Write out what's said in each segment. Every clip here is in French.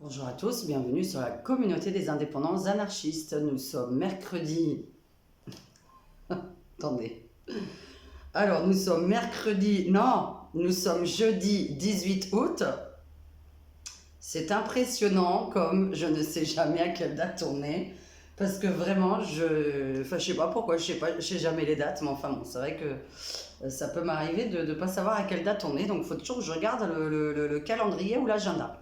Bonjour à tous, bienvenue sur la communauté des indépendants anarchistes. Nous sommes mercredi... Attendez. Alors, nous sommes mercredi... Non, nous sommes jeudi 18 août. C'est impressionnant comme je ne sais jamais à quelle date on est. Parce que vraiment, Enfin, je sais pas pourquoi, je sais jamais les dates, mais enfin bon, c'est vrai que ça peut m'arriver de ne pas savoir à quelle date on est. Donc, il faut toujours que je regarde le calendrier ou l'agenda.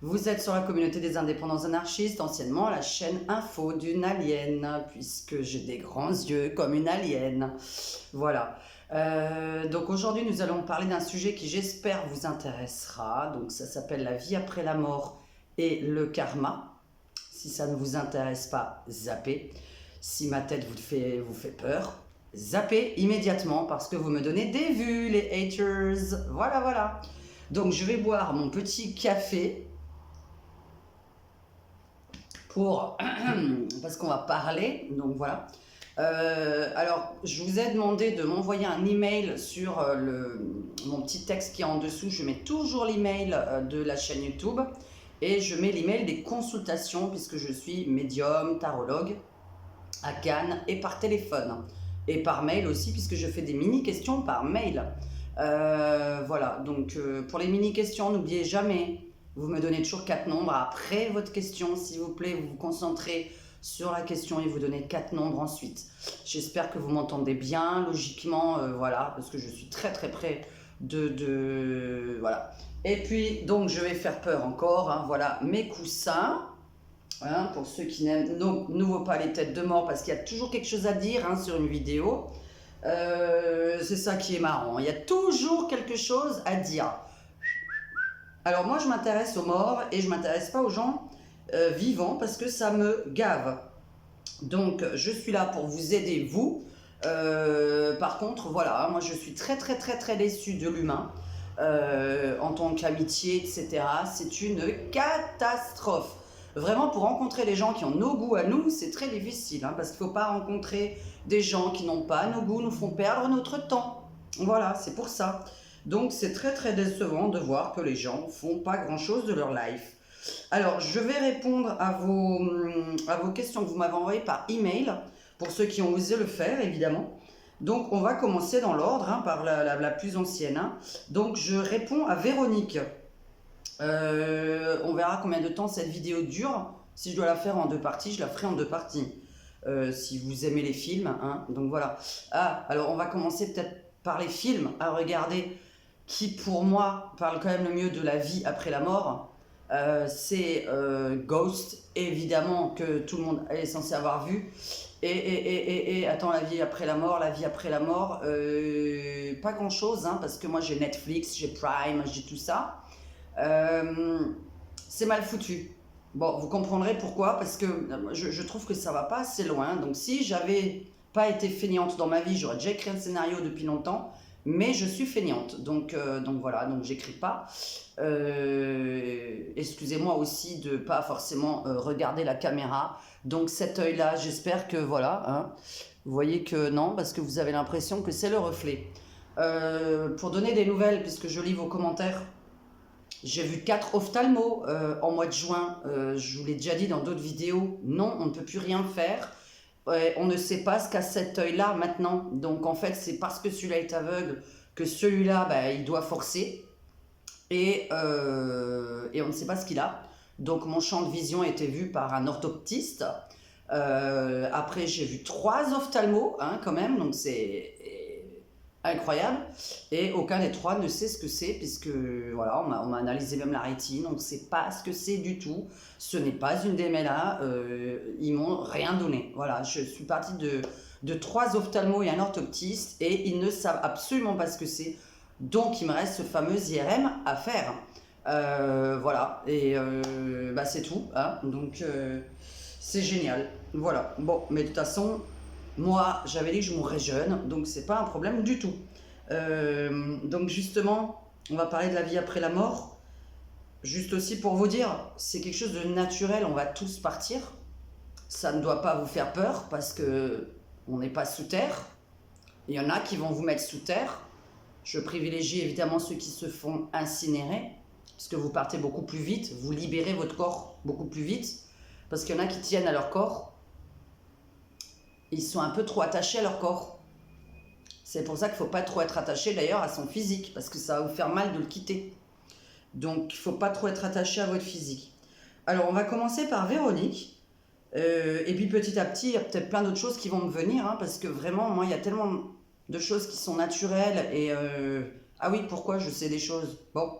Vous êtes sur la communauté des indépendants anarchistes, anciennement la chaîne info d'une alien, puisque j'ai des grands yeux comme une alien. Voilà. Donc aujourd'hui, nous allons parler d'un sujet qui, j'espère, vous intéressera. Donc ça s'appelle la vie après la mort et le karma. Si ça ne vous intéresse pas, zappez. Si ma tête vous fait peur, zappez immédiatement parce que vous me donnez des vues, les haters. Voilà, voilà. Donc je vais boire mon petit café parce qu'on va parler, donc voilà. Alors, je vous ai demandé de m'envoyer un email sur mon petit texte qui est en dessous. Je mets toujours l'email de la chaîne YouTube et je mets l'email des consultations puisque je suis médium, tarologue à Cannes et par téléphone et par mail aussi puisque je fais des mini-questions par mail. Voilà, donc pour les mini-questions, n'oubliez jamais, vous me donnez toujours 4 nombres après votre question, s'il vous plaît, vous vous concentrez sur la question et vous donnez 4 nombres ensuite. J'espère que vous m'entendez bien, logiquement, voilà, parce que je suis très très près voilà. Et puis, donc, je vais faire peur encore, hein, voilà, mes coussins, hein, pour ceux qui n'ouvrent pas les têtes de mort, parce qu'il y a toujours quelque chose à dire hein, sur une vidéo. C'est ça qui est marrant, il y a toujours quelque chose à dire. Alors moi je m'intéresse aux morts et je m'intéresse pas aux gens vivants parce que ça me gave. Donc je suis là pour vous aider vous. Par contre voilà, moi je suis très très très très déçue de l'humain en tant qu'amitié, etc. C'est une catastrophe. Vraiment, pour rencontrer les gens qui ont nos goûts à nous, c'est très difficile, hein, parce qu'il ne faut pas rencontrer des gens qui n'ont pas nos goûts, nous font perdre notre temps. Voilà, c'est pour ça. Donc, c'est très très décevant de voir que les gens ne font pas grand-chose de leur life. Alors, je vais répondre à vos questions que vous m'avez envoyées par email, pour ceux qui ont osé le faire, évidemment. Donc, on va commencer dans l'ordre, hein, par la plus ancienne. Hein. Donc, je réponds à Véronique. On verra combien de temps cette vidéo dure. Si je dois la faire en 2 parties, je la ferai en 2 parties. Si vous aimez les films, hein, donc voilà. Ah, alors on va commencer peut-être par les films à regarder qui, pour moi, parle quand même le mieux de la vie après la mort. C'est Ghost, évidemment, que tout le monde est censé avoir vu. Et attends, la vie après la mort, pas grand-chose, hein, parce que moi j'ai Netflix, j'ai Prime, j'ai tout ça. C'est mal foutu. Bon, vous comprendrez pourquoi, parce que je trouve que ça va pas assez loin. Donc si j'avais pas été feignante dans ma vie, j'aurais déjà écrit un scénario depuis longtemps, mais je suis feignante. Donc voilà, donc j'écris pas. Excusez-moi aussi de pas forcément regarder la caméra. Donc cet œil-là, j'espère que voilà, hein, vous voyez que non, parce que vous avez l'impression que c'est le reflet. Pour donner des nouvelles, puisque je lis vos commentaires, j'ai vu 4 ophtalmos en mois de juin. Je vous l'ai déjà dit dans d'autres vidéos. Non, on ne peut plus rien faire. On ne sait pas ce qu'a cet œil-là maintenant. Donc en fait, c'est parce que celui-là est aveugle que celui-là, bah, il doit forcer. Et on ne sait pas ce qu'il a. Donc mon champ de vision a été vu par un orthoptiste. Après, j'ai vu 3 ophtalmos, hein, quand même. Donc c'est incroyable, et aucun des 3 ne sait ce que c'est, puisque voilà, on m'a analysé même la rétine, on ne sait pas ce que c'est du tout, ce n'est pas une DMLA, ils m'ont rien donné. Voilà, je suis partie de 3 ophtalmos et un orthoptiste, et ils ne savent absolument pas ce que c'est, donc il me reste ce fameux IRM à faire. Voilà, et bah c'est tout, hein, donc c'est génial, voilà. Bon, mais de toute façon, moi, j'avais dit que je mourrais jeune, donc c'est pas un problème du tout. Donc justement, on va parler de la vie après la mort. Juste aussi pour vous dire, c'est quelque chose de naturel, on va tous partir. Ça ne doit pas vous faire peur parce que on n'est pas sous terre. Il y en a qui vont vous mettre sous terre. Je privilégie évidemment ceux qui se font incinérer. parce que vous partez beaucoup plus vite, vous libérez votre corps beaucoup plus vite, parce qu'il y en a qui tiennent à leur corps, ils sont un peu trop attachés à leur corps. C'est pour ça qu'il ne faut pas trop être attaché d'ailleurs à son physique, parce que ça va vous faire mal de le quitter. Donc il ne faut pas trop être attaché à votre physique. Alors on va commencer par Véronique. Et puis petit à petit, il y a peut-être plein d'autres choses qui vont me venir, hein, parce que vraiment, moi, il y a tellement de choses qui sont naturelles. Et ah oui, pourquoi je sais des choses? Bon,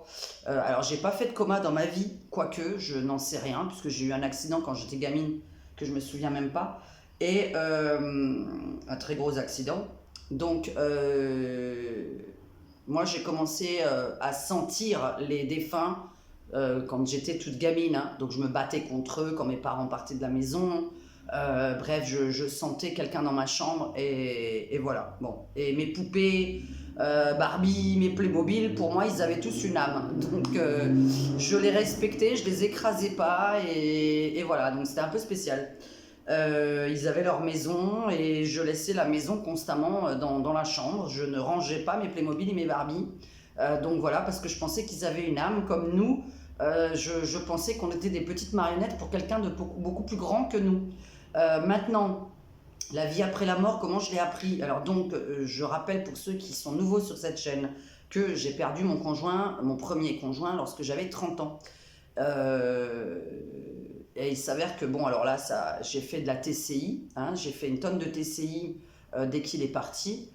alors j'ai pas fait de coma dans ma vie, quoique je n'en sais rien, puisque j'ai eu un accident quand j'étais gamine que je me souviens même pas, et un très gros accident. Donc moi, j'ai commencé à sentir les défunts quand j'étais toute gamine, hein. Donc je me battais contre eux quand mes parents partaient de la maison. Bref, je sentais quelqu'un dans ma chambre et voilà. Bon. Et mes poupées, Barbie, mes Playmobil, pour moi, ils avaient tous une âme. Donc je les respectais, je les écrasais pas et voilà. Donc c'était un peu spécial. Ils avaient leur maison et je laissais la maison constamment dans la chambre. Je ne rangeais pas mes Playmobil et mes Barbie. Donc voilà, parce que je pensais qu'ils avaient une âme comme nous. Je pensais qu'on était des petites marionnettes pour quelqu'un de beaucoup plus grand que nous. Maintenant, la vie après la mort, comment je l'ai appris? Alors donc, je rappelle pour ceux qui sont nouveaux sur cette chaîne que j'ai perdu mon conjoint, mon premier conjoint, lorsque j'avais 30 ans. Et il s'avère que, bon, alors là, j'ai fait de la TCI, hein, j'ai fait une tonne de TCI dès qu'il est parti.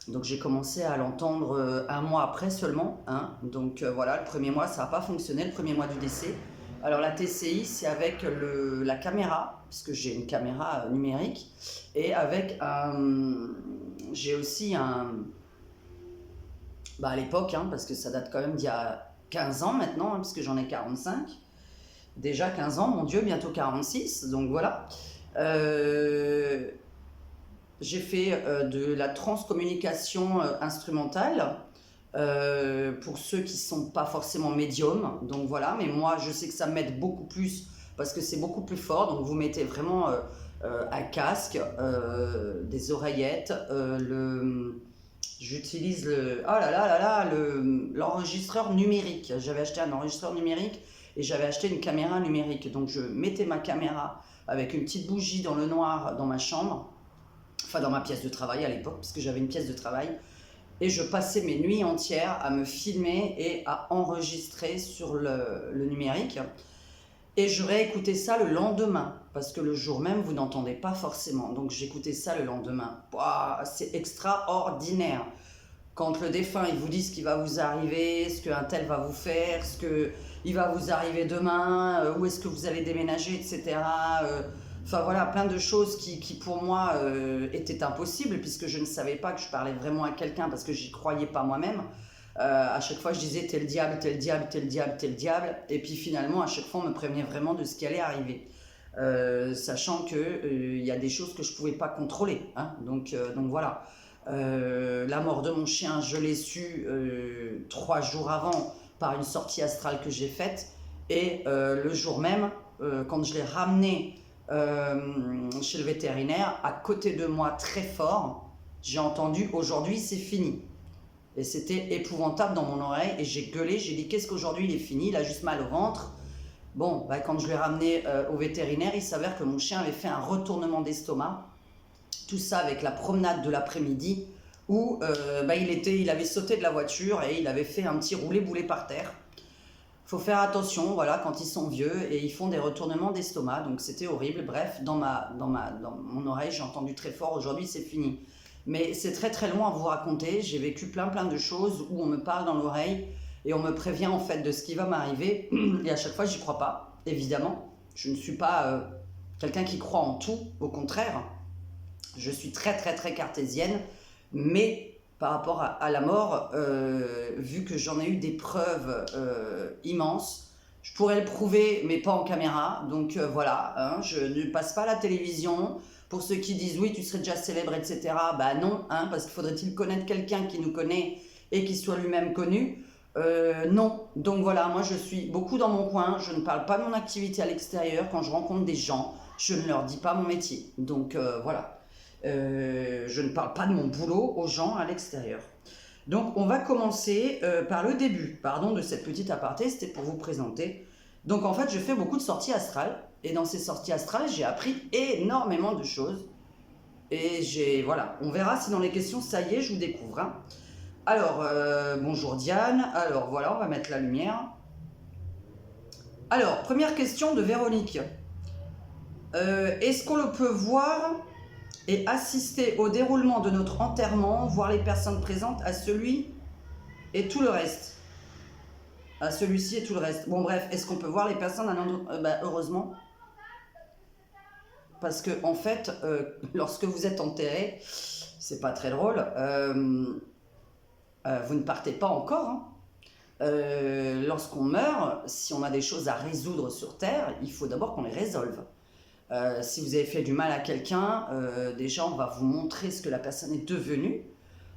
Donc j'ai commencé à l'entendre un mois après seulement, hein. Donc voilà, le premier mois ça n'a pas fonctionné, le premier mois du décès. Alors la TCI c'est avec la caméra, puisque j'ai une caméra numérique, et avec j'ai aussi à l'époque, hein, parce que ça date quand même d'il y a 15 ans maintenant, hein, puisque j'en ai 45. Déjà 15 ans, mon Dieu, bientôt 46, donc voilà. J'ai fait de la transcommunication instrumentale pour ceux qui ne sont pas forcément médiums. Donc voilà, mais moi je sais que ça m'aide beaucoup plus parce que c'est beaucoup plus fort. Donc vous mettez vraiment un casque, des oreillettes, j'utilise l'enregistreur numérique. J'avais acheté un enregistreur numérique et j'avais acheté une caméra numérique. Donc je mettais ma caméra avec une petite bougie dans le noir dans ma chambre. Enfin dans ma pièce de travail à l'époque, parce que j'avais une pièce de travail, et je passais mes nuits entières à me filmer et à enregistrer sur le numérique, et je réécoutais ça le lendemain, parce que le jour même, vous n'entendez pas forcément, donc j'écoutais ça le lendemain. Ouah, c'est extraordinaire. Quand le défunt, il vous dit ce qui va vous arriver, ce qu'un tel va vous faire, ce qu'il va vous arriver demain, où est-ce que vous allez déménager, etc., enfin voilà, plein de choses qui pour moi étaient impossibles, puisque je ne savais pas que je parlais vraiment à quelqu'un, parce que j'y croyais pas moi-même. À chaque fois je disais t'es le diable, t'es le diable, t'es le diable, t'es le diable, et puis finalement à chaque fois on me prévenait vraiment de ce qui allait arriver, sachant que y a des choses que je pouvais pas contrôler, hein, donc voilà. La mort de mon chien, je l'ai su 3 jours avant par une sortie astrale que j'ai faite, et le jour même, quand je l'ai ramené chez le vétérinaire, à côté de moi très fort, j'ai entendu aujourd'hui c'est fini, et c'était épouvantable dans mon oreille, et j'ai gueulé, j'ai dit qu'est-ce qu'aujourd'hui il est fini, il a juste mal au ventre. Bon, quand je l'ai ramené au vétérinaire, il s'avère que mon chien avait fait un retournement d'estomac, tout ça avec la promenade de l'après-midi où il avait sauté de la voiture et il avait fait un petit roulé-boulé par terre. Faut faire attention, voilà, quand ils sont vieux et ils font des retournements d'estomac, donc c'était horrible. Bref, dans mon oreille, j'ai entendu très fort, aujourd'hui c'est fini. Mais c'est très très long à vous raconter, j'ai vécu plein de choses où on me parle dans l'oreille et on me prévient en fait de ce qui va m'arriver, et à chaque fois j'y crois pas, évidemment. Je ne suis pas quelqu'un qui croit en tout, au contraire. Je suis très cartésienne, mais par rapport à la mort, vu que j'en ai eu des preuves immenses, je pourrais le prouver, mais pas en caméra. Donc voilà, hein, je ne passe pas à la télévision. Pour ceux qui disent oui, tu serais déjà célèbre, etc. Bah non, hein, parce qu'il faudrait-il connaître quelqu'un qui nous connaît et qui soit lui-même connu. Non, donc voilà, moi je suis beaucoup dans mon coin, je ne parle pas de mon activité à l'extérieur. Quand je rencontre des gens, je ne leur dis pas mon métier. Donc voilà. Je ne parle pas de mon boulot aux gens à l'extérieur. Donc, on va commencer par le début. Pardon de cette petite aparté, c'était pour vous présenter. Donc, en fait, je fais beaucoup de sorties astrales. Et dans ces sorties astrales, j'ai appris énormément de choses. Et voilà, on verra si dans les questions, ça y est, je vous découvre. Hein. Alors, bonjour Diane. Alors, voilà, on va mettre la lumière. Alors, première question de Véronique. Est-ce qu'on le peut voir et assister au déroulement de notre enterrement, voir les personnes présentes à celui et tout le reste. À celui-ci et tout le reste. Bon bref, est-ce qu'on peut voir les personnes à heureusement. Parce que en fait, lorsque vous êtes enterré, c'est pas très drôle, vous ne partez pas encore. Hein. Lorsqu'on meurt, si on a des choses à résoudre sur Terre, il faut d'abord qu'on les résolve. Si vous avez fait du mal à quelqu'un, déjà on va vous montrer ce que la personne est devenue.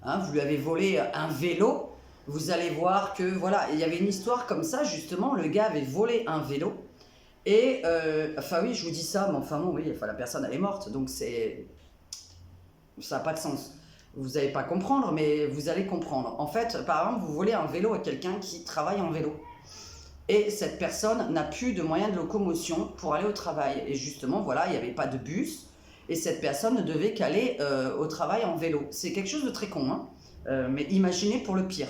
Hein, vous lui avez volé un vélo, vous allez voir que voilà, il y avait une histoire comme ça justement, le gars avait volé un vélo. Et enfin oui, je vous dis ça, mais enfin bon, oui, enfin, la personne elle est morte, donc ça n'a pas de sens. Vous n'allez pas comprendre, mais vous allez comprendre. En fait, par exemple, vous volez un vélo à quelqu'un qui travaille en vélo. Et cette personne n'a plus de moyens de locomotion pour aller au travail. Et justement, voilà, il n'y avait pas de bus. Et cette personne ne devait qu'aller au travail en vélo. C'est quelque chose de très con, hein, mais imaginez pour le pire.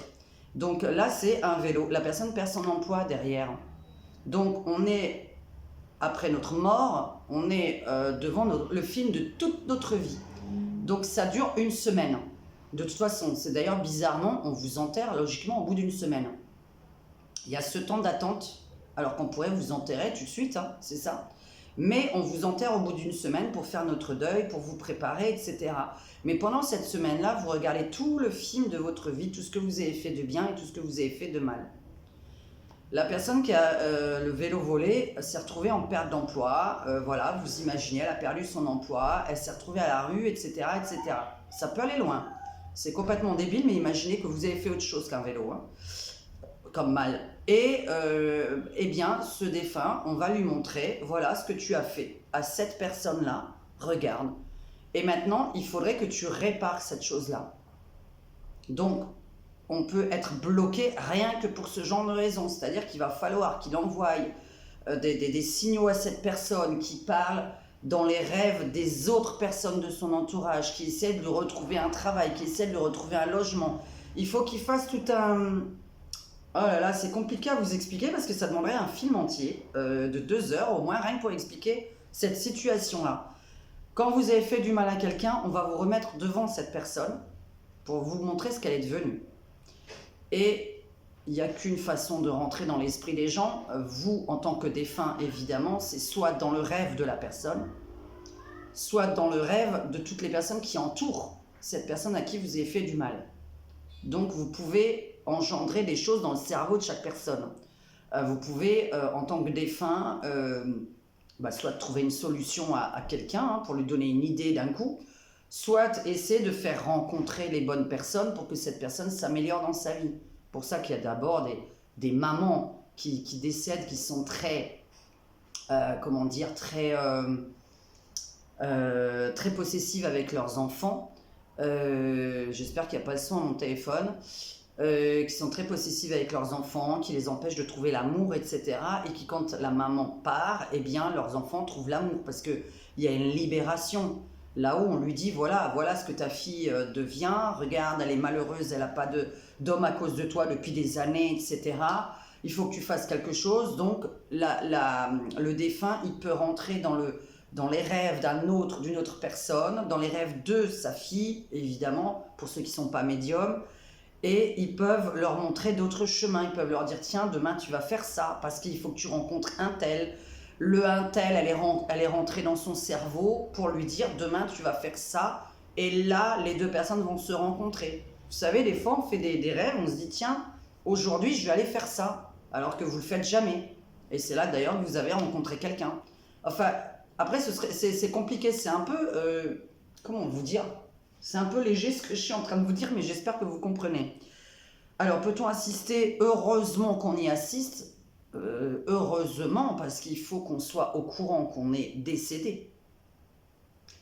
Donc là, c'est un vélo. La personne perd son emploi derrière. Donc on est, après notre mort, on est devant le film de toute notre vie. Donc ça dure une semaine. De toute façon, c'est d'ailleurs bizarrement, on vous enterre logiquement au bout d'une semaine. Il y a ce temps d'attente, alors qu'on pourrait vous enterrer tout de suite, hein, c'est ça. Mais on vous enterre au bout d'une semaine pour faire notre deuil, pour vous préparer, etc. Mais pendant cette semaine-là, vous regardez tout le film de votre vie, tout ce que vous avez fait de bien et tout ce que vous avez fait de mal. La personne qui a le vélo volé s'est retrouvée en perte d'emploi. Voilà, vous imaginez, elle a perdu son emploi, elle s'est retrouvée à la rue, etc., etc. Ça peut aller loin. C'est complètement débile, mais imaginez que vous avez fait autre chose qu'un vélo. Hein. Comme mal. Et eh bien, ce défunt, on va lui montrer, voilà ce que tu as fait à cette personne-là, regarde. Et maintenant, il faudrait que tu répares cette chose-là. Donc, on peut être bloqué rien que pour ce genre de raison. C'est-à-dire qu'il va falloir qu'il envoie des signaux à cette personne qui parle dans les rêves des autres personnes de son entourage, qui essaie de lui retrouver un travail, qui essaie de lui retrouver un logement. Il faut qu'il fasse tout un... Oh là là, c'est compliqué à vous expliquer parce que ça demanderait un film entier de 2 heures au moins, rien que pour expliquer cette situation-là. Quand vous avez fait du mal à quelqu'un, on va vous remettre devant cette personne pour vous montrer ce qu'elle est devenue. Et il n'y a qu'une façon de rentrer dans l'esprit des gens. Vous, en tant que défunt, évidemment, c'est soit dans le rêve de la personne, soit dans le rêve de toutes les personnes qui entourent cette personne à qui vous avez fait du mal. Donc vous pouvez engendrer des choses dans le cerveau de chaque personne. Vous pouvez, en tant que défunt, soit trouver une solution à quelqu'un hein, pour lui donner une idée d'un coup, soit essayer de faire rencontrer les bonnes personnes pour que cette personne s'améliore dans sa vie. Pour ça qu'il y a d'abord des mamans qui décèdent, qui sont très, très possessives avec leurs enfants. J'espère qu'il n'y a pas le son à mon téléphone. Qui sont très possessives avec leurs enfants, qui les empêchent de trouver l'amour, etc. Et qui, quand la maman part, eh bien, leurs enfants trouvent l'amour parce qu'il y a une libération. Là-haut, on lui dit, voilà ce que ta fille devient, regarde, elle est malheureuse, elle n'a pas d'homme à cause de toi depuis des années, etc. Il faut que tu fasses quelque chose. Donc, le défunt, il peut rentrer dans les rêves d'une autre personne, dans les rêves de sa fille, évidemment, pour ceux qui ne sont pas médiums. Et ils peuvent leur montrer d'autres chemins. Ils peuvent leur dire, tiens, demain tu vas faire ça, parce qu'il faut que tu rencontres un tel. Le un tel, elle est rentrée dans son cerveau pour lui dire, demain tu vas faire ça. Et là, les deux personnes vont se rencontrer. Vous savez, des fois, on fait des rêves, on se dit, tiens, aujourd'hui je vais aller faire ça, alors que vous ne le faites jamais. Et c'est là d'ailleurs que vous avez rencontré quelqu'un. Enfin, après, c'est compliqué, c'est un peu, comment vous dire ? C'est un peu léger ce que je suis en train de vous dire, mais j'espère que vous comprenez. Alors, peut-on assister? Heureusement qu'on y assiste. Heureusement, parce qu'il faut qu'on soit au courant qu'on est décédé.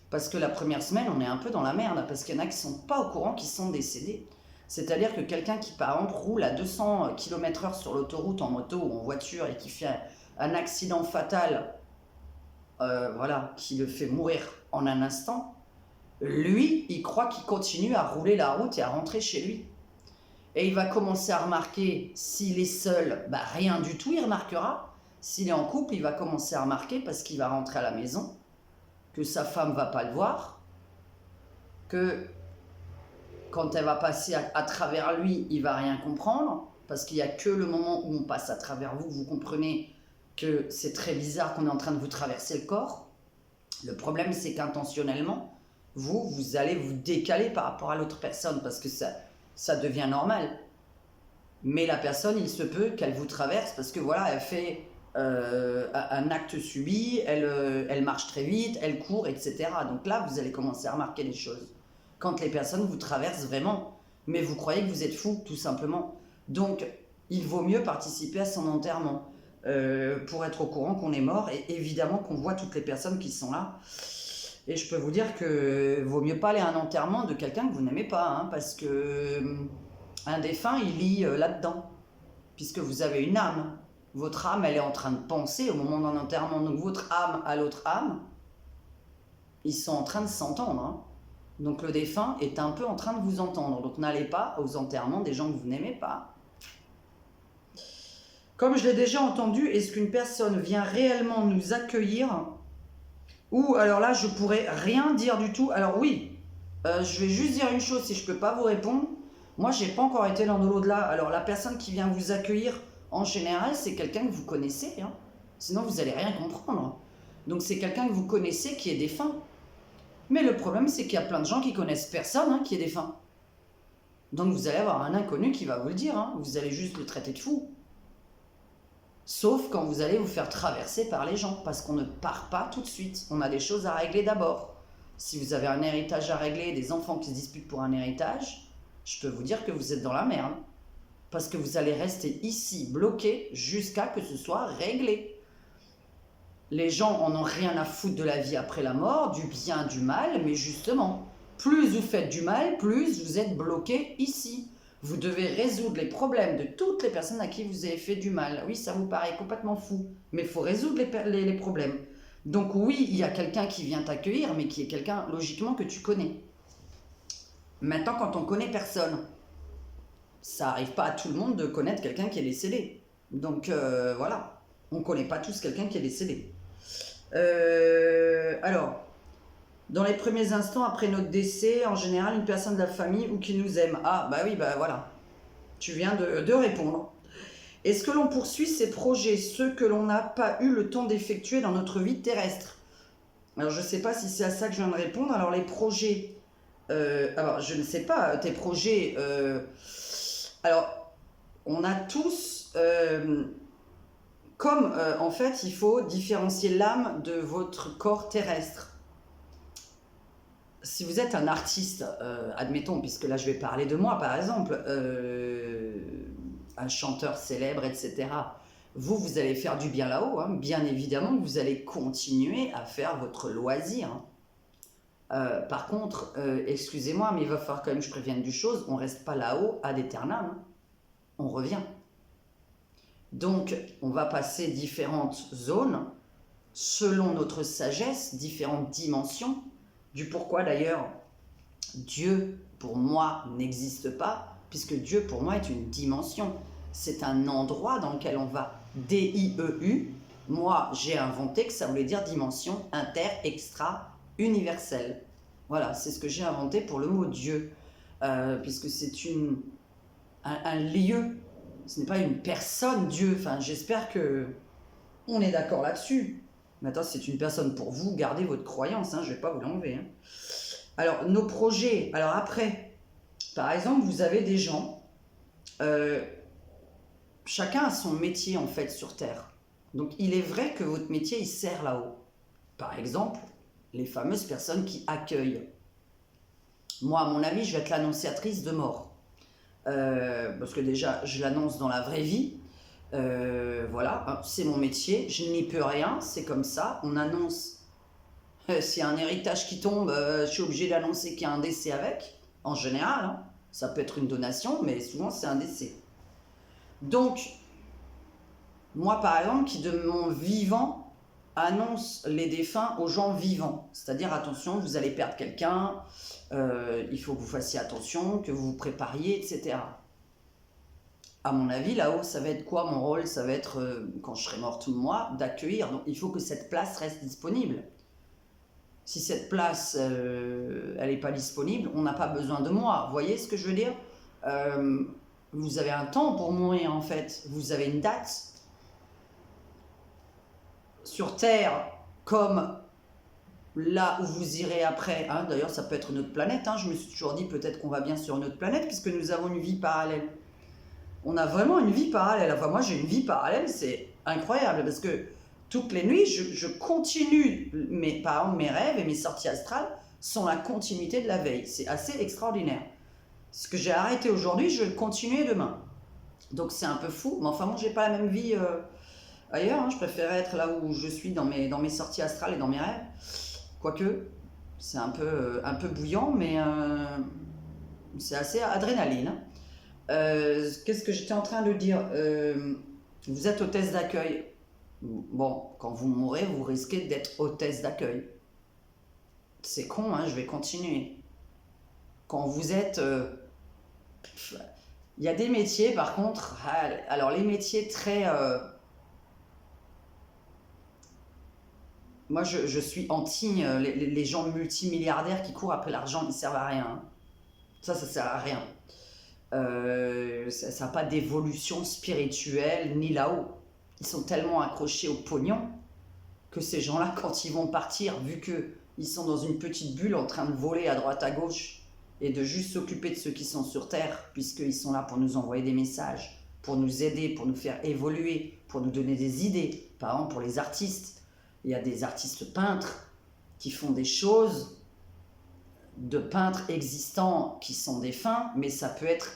Parce que la première semaine, on est un peu dans la merde, parce qu'il y en a qui ne sont pas au courant qu'ils sont décédés. C'est-à-dire que quelqu'un qui, par exemple, roule à 200 km/h sur l'autoroute en moto ou en voiture et qui fait un accident fatal, voilà, qui le fait mourir en un instant, lui, il croit qu'il continue à rouler la route et à rentrer chez lui. Et il va commencer à remarquer, s'il est seul, bah rien du tout, il remarquera. S'il est en couple, il va commencer à remarquer parce qu'il va rentrer à la maison, que sa femme va pas le voir, que quand elle va passer à travers lui, il va rien comprendre, parce qu'il n'y a que le moment où on passe à travers vous, vous comprenez que c'est très bizarre qu'on est en train de vous traverser le corps. Le problème, c'est qu'intentionnellement, vous allez vous décaler par rapport à l'autre personne, parce que ça devient normal. Mais la personne, il se peut qu'elle vous traverse, parce que voilà, elle fait un acte subi, elle marche très vite, elle court, etc. Donc là, vous allez commencer à remarquer des choses. Quand les personnes vous traversent vraiment, mais vous croyez que vous êtes fou, tout simplement. Donc, il vaut mieux participer à son enterrement pour être au courant qu'on est mort, et évidemment qu'on voit toutes les personnes qui sont là. Et je peux vous dire que vaut mieux pas aller à un enterrement de quelqu'un que vous n'aimez pas, hein, parce que un défunt, il lit là-dedans, puisque vous avez une âme. Votre âme, elle est en train de penser au moment d'un enterrement. Donc votre âme à l'autre âme, ils sont en train de s'entendre, hein. Donc le défunt est un peu en train de vous entendre. Donc n'allez pas aux enterrements des gens que vous n'aimez pas. Comme je l'ai déjà entendu, est-ce qu'une personne vient réellement nous accueillir? Ou alors là, je pourrais rien dire du tout. Alors oui, je vais juste dire une chose si je peux pas vous répondre. Moi, j'ai pas encore été dans l'au-delà. Alors la personne qui vient vous accueillir, en général, c'est quelqu'un que vous connaissez, hein. Sinon, vous allez rien comprendre. Donc c'est quelqu'un que vous connaissez qui est défunt. Mais le problème, c'est qu'il y a plein de gens qui connaissent personne, hein, qui est défunt. Donc vous allez avoir un inconnu qui va vous le dire, hein. Vous allez juste le traiter de fou. Sauf quand vous allez vous faire traverser par les gens, parce qu'on ne part pas tout de suite. On a des choses à régler d'abord. Si vous avez un héritage à régler, des enfants qui se disputent pour un héritage, je peux vous dire que vous êtes dans la merde. Parce que vous allez rester ici, bloqué, jusqu'à que ce soit réglé. Les gens en ont rien à foutre de la vie après la mort, du bien, du mal, mais justement, plus vous faites du mal, plus vous êtes bloqué ici. Vous devez résoudre les problèmes de toutes les personnes à qui vous avez fait du mal. Oui, ça vous paraît complètement fou, mais il faut résoudre les problèmes. Donc oui, il y a quelqu'un qui vient t'accueillir, mais qui est quelqu'un, logiquement, que tu connais. Maintenant, quand on connaît personne, ça n'arrive pas à tout le monde de connaître quelqu'un qui est décédé. Donc voilà, on ne connaît pas tous quelqu'un qui est décédé. Alors, dans les premiers instants après notre décès, en général, une personne de la famille ou qui nous aime. Ah, bah oui, bah voilà. Tu viens de répondre. Est-ce que l'on poursuit ces projets, ceux que l'on n'a pas eu le temps d'effectuer dans notre vie terrestre? Alors, je ne sais pas si c'est à ça que je viens de répondre. Alors, les projets... alors, je ne sais pas, tes projets... alors, on a tous... comme, en fait, il faut différencier l'âme de votre corps terrestre. Si vous êtes un artiste, admettons, puisque là je vais parler de moi par exemple, un chanteur célèbre, etc., vous allez faire du bien là-haut, hein. Bien évidemment, vous allez continuer à faire votre loisir, hein. Par contre, excusez-moi, mais il va falloir quand même que je prévienne du chose, on ne reste pas là-haut ad aeternam, hein. On revient. Donc, on va passer différentes zones, selon notre sagesse, différentes dimensions, du pourquoi d'ailleurs Dieu pour moi n'existe pas, puisque Dieu pour moi est une dimension, c'est un endroit dans lequel on va, D-I-E-U, moi j'ai inventé que ça voulait dire dimension inter, extra, universelle. Voilà, c'est ce que j'ai inventé pour le mot Dieu, puisque c'est un lieu, ce n'est pas une personne Dieu, enfin j'espère que on est d'accord là-dessus. Maintenant, c'est une personne pour vous, gardez votre croyance, hein, je ne vais pas vous l'enlever, hein. Alors, nos projets, alors après, par exemple, vous avez des gens, chacun a son métier en fait sur Terre. Donc, il est vrai que votre métier, il sert là-haut. Par exemple, les fameuses personnes qui accueillent. Moi, à mon avis, je vais être l'annonciatrice de mort. Parce que déjà, je l'annonce dans la vraie vie. Voilà, c'est mon métier, je n'y peux rien, c'est comme ça, on annonce, s'il y a un héritage qui tombe, je suis obligée d'annoncer qu'il y a un décès avec, en général, hein. Ça peut être une donation, mais souvent c'est un décès. Donc, moi par exemple, qui de mon vivant annonce les défunts aux gens vivants. C'est-à-dire, attention, vous allez perdre quelqu'un, il faut que vous fassiez attention, que vous vous prépariez, etc. À mon avis, là-haut, ça va être quoi mon rôle? Ça va être, quand je serai morte moi, d'accueillir. Donc il faut que cette place reste disponible. Si cette place, elle n'est pas disponible, on n'a pas besoin de moi. Vous voyez ce que je veux dire? Vous avez un temps pour mourir en fait. Vous avez une date. Sur Terre, comme là où vous irez après, hein, d'ailleurs ça peut être notre planète, hein, je me suis toujours dit peut-être qu'on va bien sur notre planète puisque nous avons une vie parallèle. On a vraiment une vie parallèle, enfin moi j'ai une vie parallèle, c'est incroyable parce que toutes les nuits je continue, par exemple mes rêves et mes sorties astrales sont la continuité de la veille, c'est assez extraordinaire. Ce que j'ai arrêté aujourd'hui, je vais le continuer demain. Donc c'est un peu fou, mais enfin moi j'ai pas la même vie ailleurs, hein. Je préférais être là où je suis dans mes sorties astrales et dans mes rêves. Quoique, c'est un peu bouillant, mais c'est assez adrénaline. Qu'est-ce que j'étais en train de dire? Vous êtes hôtesse d'accueil. Bon, quand vous mourrez, vous risquez d'être hôtesse d'accueil. C'est con, hein, je vais continuer. Quand vous êtes... il y a des métiers, par contre... Alors, les métiers très... Moi, je suis anti les gens multimilliardaires qui courent après l'argent, ils ne servent à rien. Ça sert à rien. Ça n'a pas d'évolution spirituelle, ni là-haut. Ils sont tellement accrochés au pognon que ces gens-là, quand ils vont partir, vu qu'ils sont dans une petite bulle en train de voler à droite à gauche et de juste s'occuper de ceux qui sont sur Terre, puisqu'ils sont là pour nous envoyer des messages, pour nous aider, pour nous faire évoluer, pour nous donner des idées. Par exemple, pour les artistes, il y a des artistes peintres qui font des choses de peintres existants qui sont défunts, mais ça peut être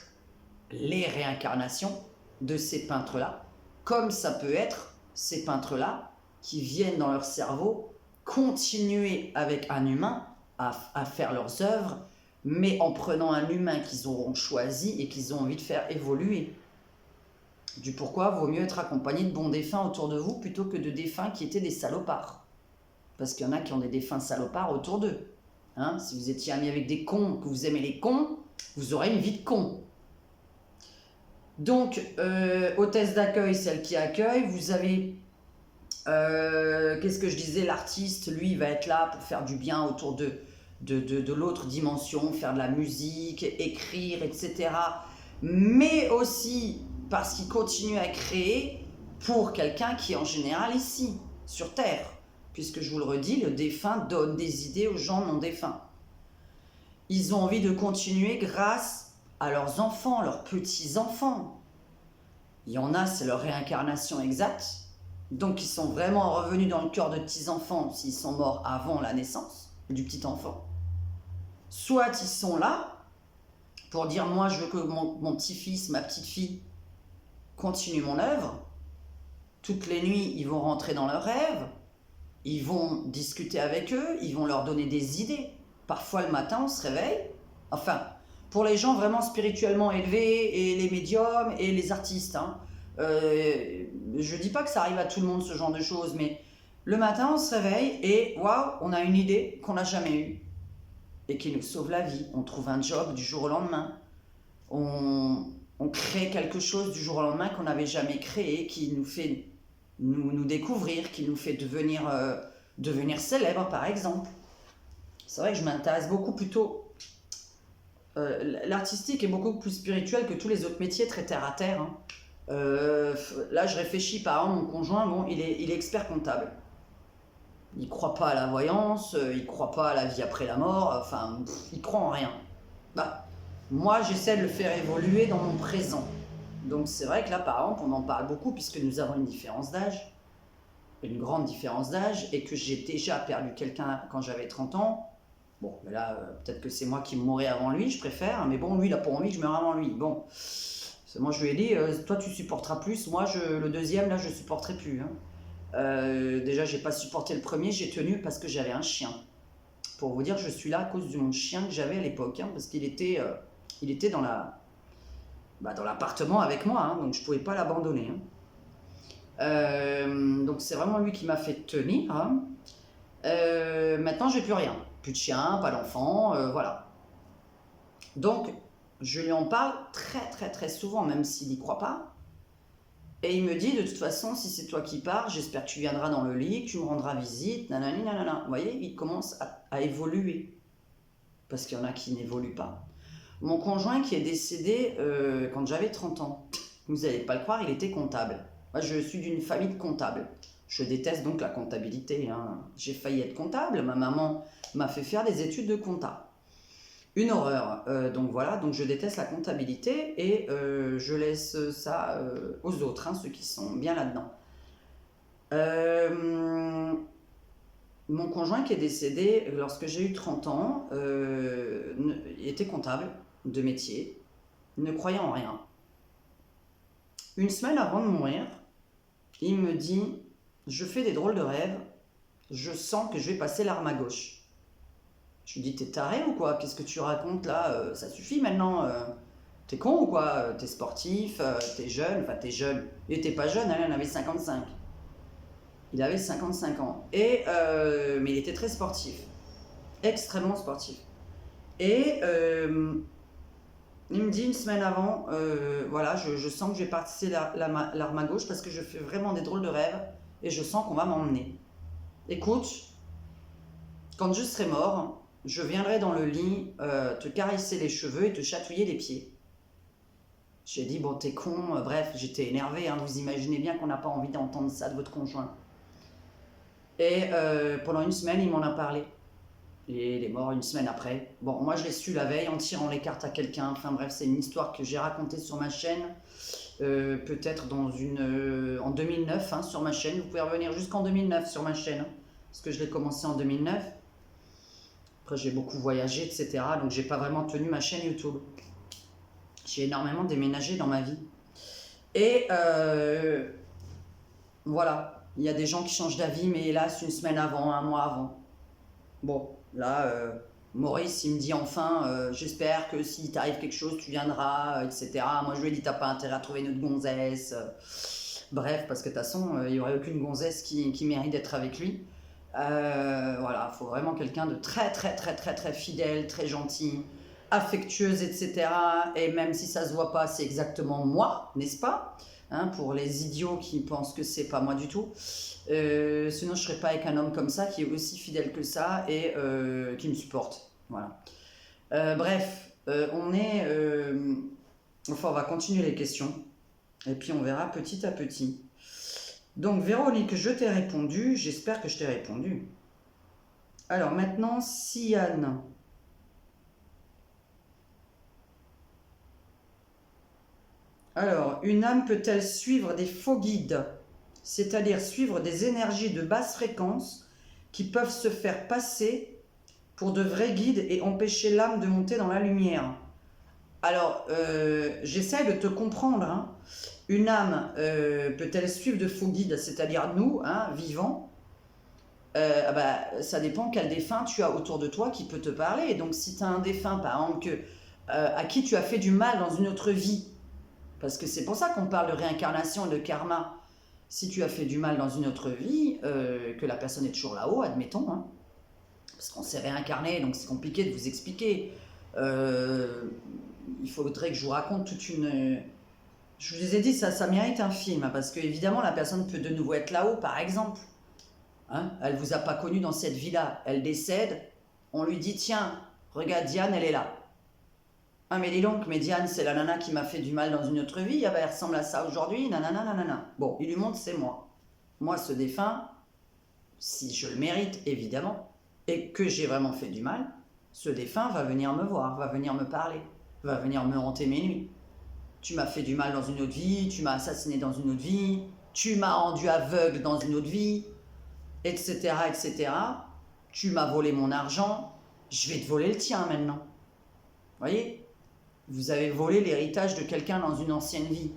les réincarnations de ces peintres-là, comme ça peut être ces peintres-là qui viennent dans leur cerveau continuer avec un humain à faire leurs œuvres, mais en prenant un humain qu'ils auront choisi et qu'ils ont envie de faire évoluer. Du pourquoi vaut mieux être accompagné de bons défunts autour de vous plutôt que de défunts qui étaient des salopards. Parce qu'il y en a qui ont des défunts salopards autour d'eux. Hein, si vous étiez ami avec des cons, que vous aimez les cons, vous aurez une vie de con. Donc, hôtesse d'accueil, celle qui accueille, vous avez, qu'est-ce que je disais, l'artiste, lui, il va être là pour faire du bien autour de l'autre dimension, faire de la musique, écrire, etc. Mais aussi parce qu'il continue à créer pour quelqu'un qui est en général ici, sur Terre. Puisque je vous le redis, le défunt donne des idées aux gens non défunts. Ils ont envie de continuer grâce à leurs enfants, leurs petits-enfants. Il y en a, c'est leur réincarnation exacte. Donc, ils sont vraiment revenus dans le cœur de petits-enfants s'ils sont morts avant la naissance du petit-enfant. Soit ils sont là pour dire, moi, je veux que mon petit-fils, ma petite-fille continue mon œuvre. Toutes les nuits, ils vont rentrer dans leurs rêves. Ils vont discuter avec eux, ils vont leur donner des idées. Parfois, le matin, on se réveille. Enfin, pour les gens vraiment spirituellement élevés, et les médiums, et les artistes. Hein. Je dis pas que ça arrive à tout le monde, ce genre de choses, mais le matin, on se réveille et waouh, on a une idée qu'on n'a jamais eue et qui nous sauve la vie. On trouve un job du jour au lendemain. On crée quelque chose du jour au lendemain qu'on n'avait jamais créé, qui nous fait nous découvrir, qui nous fait devenir célèbre, par exemple. C'est vrai que je m'intéresse beaucoup plutôt... l'artistique est beaucoup plus spirituel que tous les autres métiers très terre à terre. Hein. Là, je réfléchis, par exemple, mon conjoint, bon, il est expert comptable. Il ne croit pas à la voyance, il ne croit pas à la vie après la mort, enfin, il ne croit en rien. Bah, moi, j'essaie de le faire évoluer dans mon présent. Donc c'est vrai que là, par exemple, on en parle beaucoup puisque nous avons une différence d'âge, une grande différence d'âge, et que j'ai déjà perdu quelqu'un quand j'avais 30 ans. Bon, mais là, peut-être que c'est moi qui mourrai avant lui, je préfère, mais bon, lui, il n'a pas envie que je meure avant lui. Bon, moi, je lui ai dit, toi, tu supporteras plus, moi, le deuxième, là, je ne supporterai plus. Hein. Déjà, j'ai pas supporté le premier, j'ai tenu parce que j'avais un chien. Pour vous dire, je suis là à cause de mon chien que j'avais à l'époque, hein, parce qu'il était Il était dans l'appartement avec moi, hein, donc je ne pouvais pas l'abandonner. Hein. Donc c'est vraiment lui qui m'a fait tenir. Hein. Maintenant, j'ai plus rien. Plus de chien, pas d'enfant, voilà. Donc, je lui en parle très très très souvent, même s'il n'y croit pas. Et il me dit, de toute façon, si c'est toi qui pars, j'espère que tu viendras dans le lit, que tu me rendras visite, nanani, nanana. Vous voyez, il commence à évoluer. Parce qu'il y en a qui n'évoluent pas. Mon conjoint qui est décédé quand j'avais 30 ans, vous n'allez pas le croire, il était comptable. Moi, je suis d'une famille de comptables. Je déteste donc la comptabilité. Hein. J'ai failli être comptable. Ma maman m'a fait faire des études de compta. Une horreur. Donc voilà, donc je déteste la comptabilité et je laisse ça aux autres, hein, ceux qui sont bien là-dedans. Mon conjoint qui est décédé lorsque j'ai eu 30 ans, il était comptable de métier, ne croyant en rien. Une semaine avant de mourir, il me dit « Je fais des drôles de rêves, je sens que je vais passer l'arme à gauche. » Je lui dis, t'es taré ou quoi? Qu'est-ce que tu racontes là? Ça suffit maintenant. T'es con ou quoi? T'es sportif, t'es jeune, enfin t'es jeune. Il était pas jeune, elle en avait 55. Il avait 55 ans. Mais il était très sportif. Extrêmement sportif. Et il me dit une semaine avant, voilà, je sens que je vais passer l'arme à gauche parce que je fais vraiment des drôles de rêves et je sens qu'on va m'emmener. Écoute, quand je serai mort, je viendrai dans le lit te caresser les cheveux et te chatouiller les pieds. J'ai dit, bon, t'es con, bref, j'étais énervée, hein, vous imaginez bien qu'on n'a pas envie d'entendre ça de votre conjoint. Et pendant une semaine, il m'en a parlé. Et il est mort une semaine après. Bon, moi je l'ai su la veille en tirant les cartes à quelqu'un. Enfin bref, c'est une histoire que j'ai racontée sur ma chaîne. Peut-être en 2009, hein, sur ma chaîne. Vous pouvez revenir jusqu'en 2009 sur ma chaîne. Hein, parce que je l'ai commencé en 2009. Après, j'ai beaucoup voyagé, etc. Donc, j'ai pas vraiment tenu ma chaîne YouTube. J'ai énormément déménagé dans ma vie. Et voilà, il y a des gens qui changent d'avis, mais hélas, une semaine avant, un mois avant. Bon, là, Maurice, il me dit enfin, j'espère que si t'arrive quelque chose, tu viendras, etc. Moi, je lui ai dit, t'as pas intérêt à trouver une autre gonzesse. Bref, parce que de toute façon, il n'y aurait aucune gonzesse qui mérite d'être avec lui. Voilà, il faut vraiment quelqu'un de très très très très très fidèle, très gentil, affectueuse, etc. Et même si ça se voit pas, c'est exactement moi, n'est-ce pas? Hein, pour les idiots qui pensent que c'est pas moi du tout. Sinon, je serais pas avec un homme comme ça qui est aussi fidèle que ça et qui me supporte. Voilà. Bref, enfin, on va continuer les questions et puis on verra petit à petit. Donc, Véronique, je t'ai répondu. J'espère que je t'ai répondu. Alors, maintenant, Siane. Alors, une âme peut-elle suivre des faux guides, c'est-à-dire suivre des énergies de basse fréquence qui peuvent se faire passer pour de vrais guides et empêcher l'âme de monter dans la lumière? Alors, j'essaie de te comprendre. Hein. Une âme peut-elle suivre de faux guides, c'est-à-dire nous, hein, vivants? Ça dépend quel défunt tu as autour de toi qui peut te parler. Donc, si tu as un défunt, par exemple, à qui tu as fait du mal dans une autre vie, parce que c'est pour ça qu'on parle de réincarnation et de karma. Si tu as fait du mal dans une autre vie, que la personne est toujours là-haut, admettons, hein, parce qu'on s'est réincarné, donc c'est compliqué de vous expliquer. Il faudrait que je vous raconte toute une... Je vous ai dit, ça mérite un film, hein, parce que évidemment la personne peut de nouveau être là-haut, par exemple. Hein, elle ne vous a pas connu dans cette vie-là. Elle décède, on lui dit, tiens, regarde Diane, elle est là. Ah mais dis donc, mais Diane, c'est la nana qui m'a fait du mal dans une autre vie, ah ben, elle ressemble à ça aujourd'hui, nanana, nanana. Bon, il lui montre, c'est moi. Moi, ce défunt, si je le mérite, évidemment, et que j'ai vraiment fait du mal, ce défunt va venir me voir, va venir me parler, va venir me hanter mes nuits. Tu m'as fait du mal dans une autre vie, tu m'as assassiné dans une autre vie, tu m'as rendu aveugle dans une autre vie, etc., etc. Tu m'as volé mon argent, je vais te voler le tien maintenant. Vous voyez ? Vous avez volé l'héritage de quelqu'un dans une ancienne vie.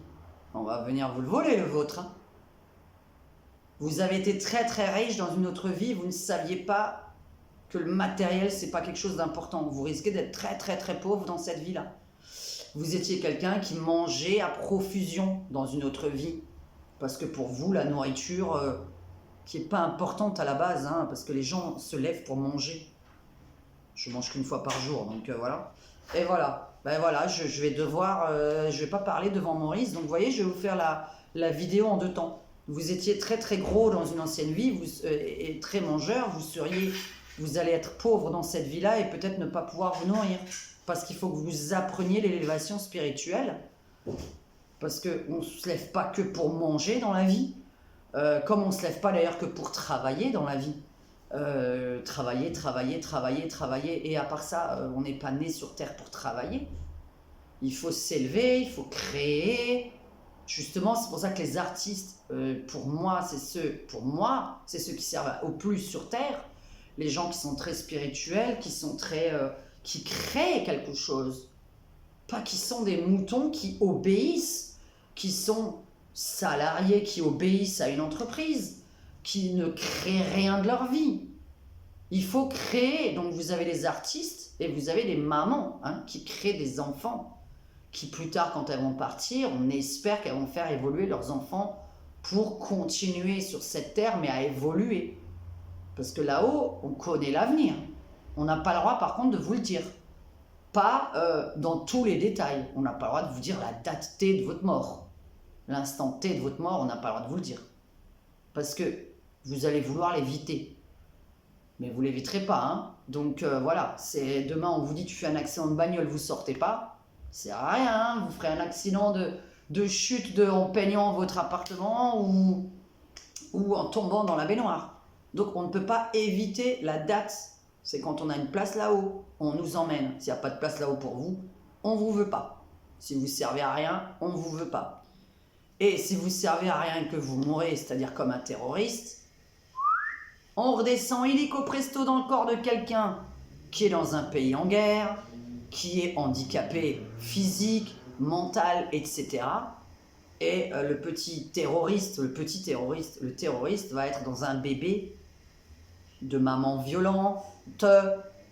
On va venir vous le voler, le vôtre. Hein. Vous avez été très très riche dans une autre vie, vous ne saviez pas que le matériel, c'est pas quelque chose d'important. Vous risquez d'être très très très pauvre dans cette vie-là. vous étiez quelqu'un qui mangeait à profusion dans une autre vie. Parce que pour vous, la nourriture, qui n'est pas importante à la base, hein, parce que les gens se lèvent pour manger. Je mange qu'une fois par jour, donc voilà. Et voilà, ben voilà, je vais devoir, je vais pas parler devant Maurice, donc vous voyez, je vais vous faire la vidéo en 2 temps. Vous étiez très très gros dans une ancienne vie, et très mangeur, vous allez être pauvre dans cette vie-là et peut-être ne pas pouvoir vous nourrir. Parce qu'il faut que vous appreniez l'élévation spirituelle. Parce qu'on ne se lève pas que pour manger dans la vie, comme on ne se lève pas d'ailleurs que pour travailler dans la vie. Travailler, et à part ça, on n'est pas né sur Terre pour travailler. Il faut s'élever, il faut créer. Justement, c'est pour ça que les artistes, pour moi, c'est ceux qui servent au plus sur Terre. Les gens qui sont très spirituels, qui créent quelque chose. Pas qui sont des moutons qui obéissent, qui sont salariés, qui obéissent à une entreprise, qui ne créent rien de leur vie. Il faut créer. Donc vous avez les artistes et vous avez les mamans, hein, qui créent des enfants, qui plus tard, quand elles vont partir, on espère qu'elles vont faire évoluer leurs enfants pour continuer sur cette terre, mais à évoluer. Parce que là-haut, on connaît l'avenir. On n'a pas le droit, par contre, de vous le dire. Pas dans tous les détails. On n'a pas le droit de vous dire la date T de votre mort. L'instant T de votre mort, on n'a pas le droit de vous le dire. Parce que vous allez vouloir l'éviter. Mais vous ne l'éviterez pas. Hein. Donc voilà, demain on vous dit tu fais un accident de bagnole, vous ne sortez pas. Ça sert à rien. Hein. Vous ferez un accident de chute en peignant votre appartement ou en tombant dans la baignoire. Donc on ne peut pas éviter la date. C'est quand on a une place là-haut, on nous emmène. S'il n'y a pas de place là-haut pour vous, on ne vous veut pas. Si vous ne servez à rien, on ne vous veut pas. Et si vous ne servez à rien et que vous mourrez, c'est-à-dire comme un terroriste, on redescend illico presto dans le corps de quelqu'un qui est dans un pays en guerre, qui est handicapé physique, mental, etc. Et le terroriste va être dans un bébé de maman violente,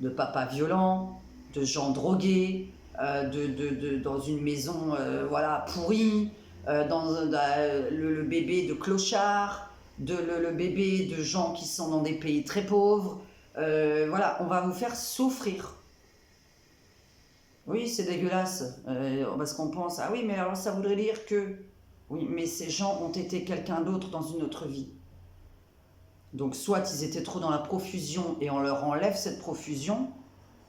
de papa violent, de gens drogués, dans une maison voilà, pourrie, le bébé de clochards, le bébé de gens qui sont dans des pays très pauvres. Voilà, on va vous faire souffrir. Oui, c'est dégueulasse, parce qu'on pense, ah oui, mais alors ça voudrait dire que... Oui, mais ces gens ont été quelqu'un d'autre dans une autre vie. Donc soit ils étaient trop dans la profusion et on leur enlève cette profusion,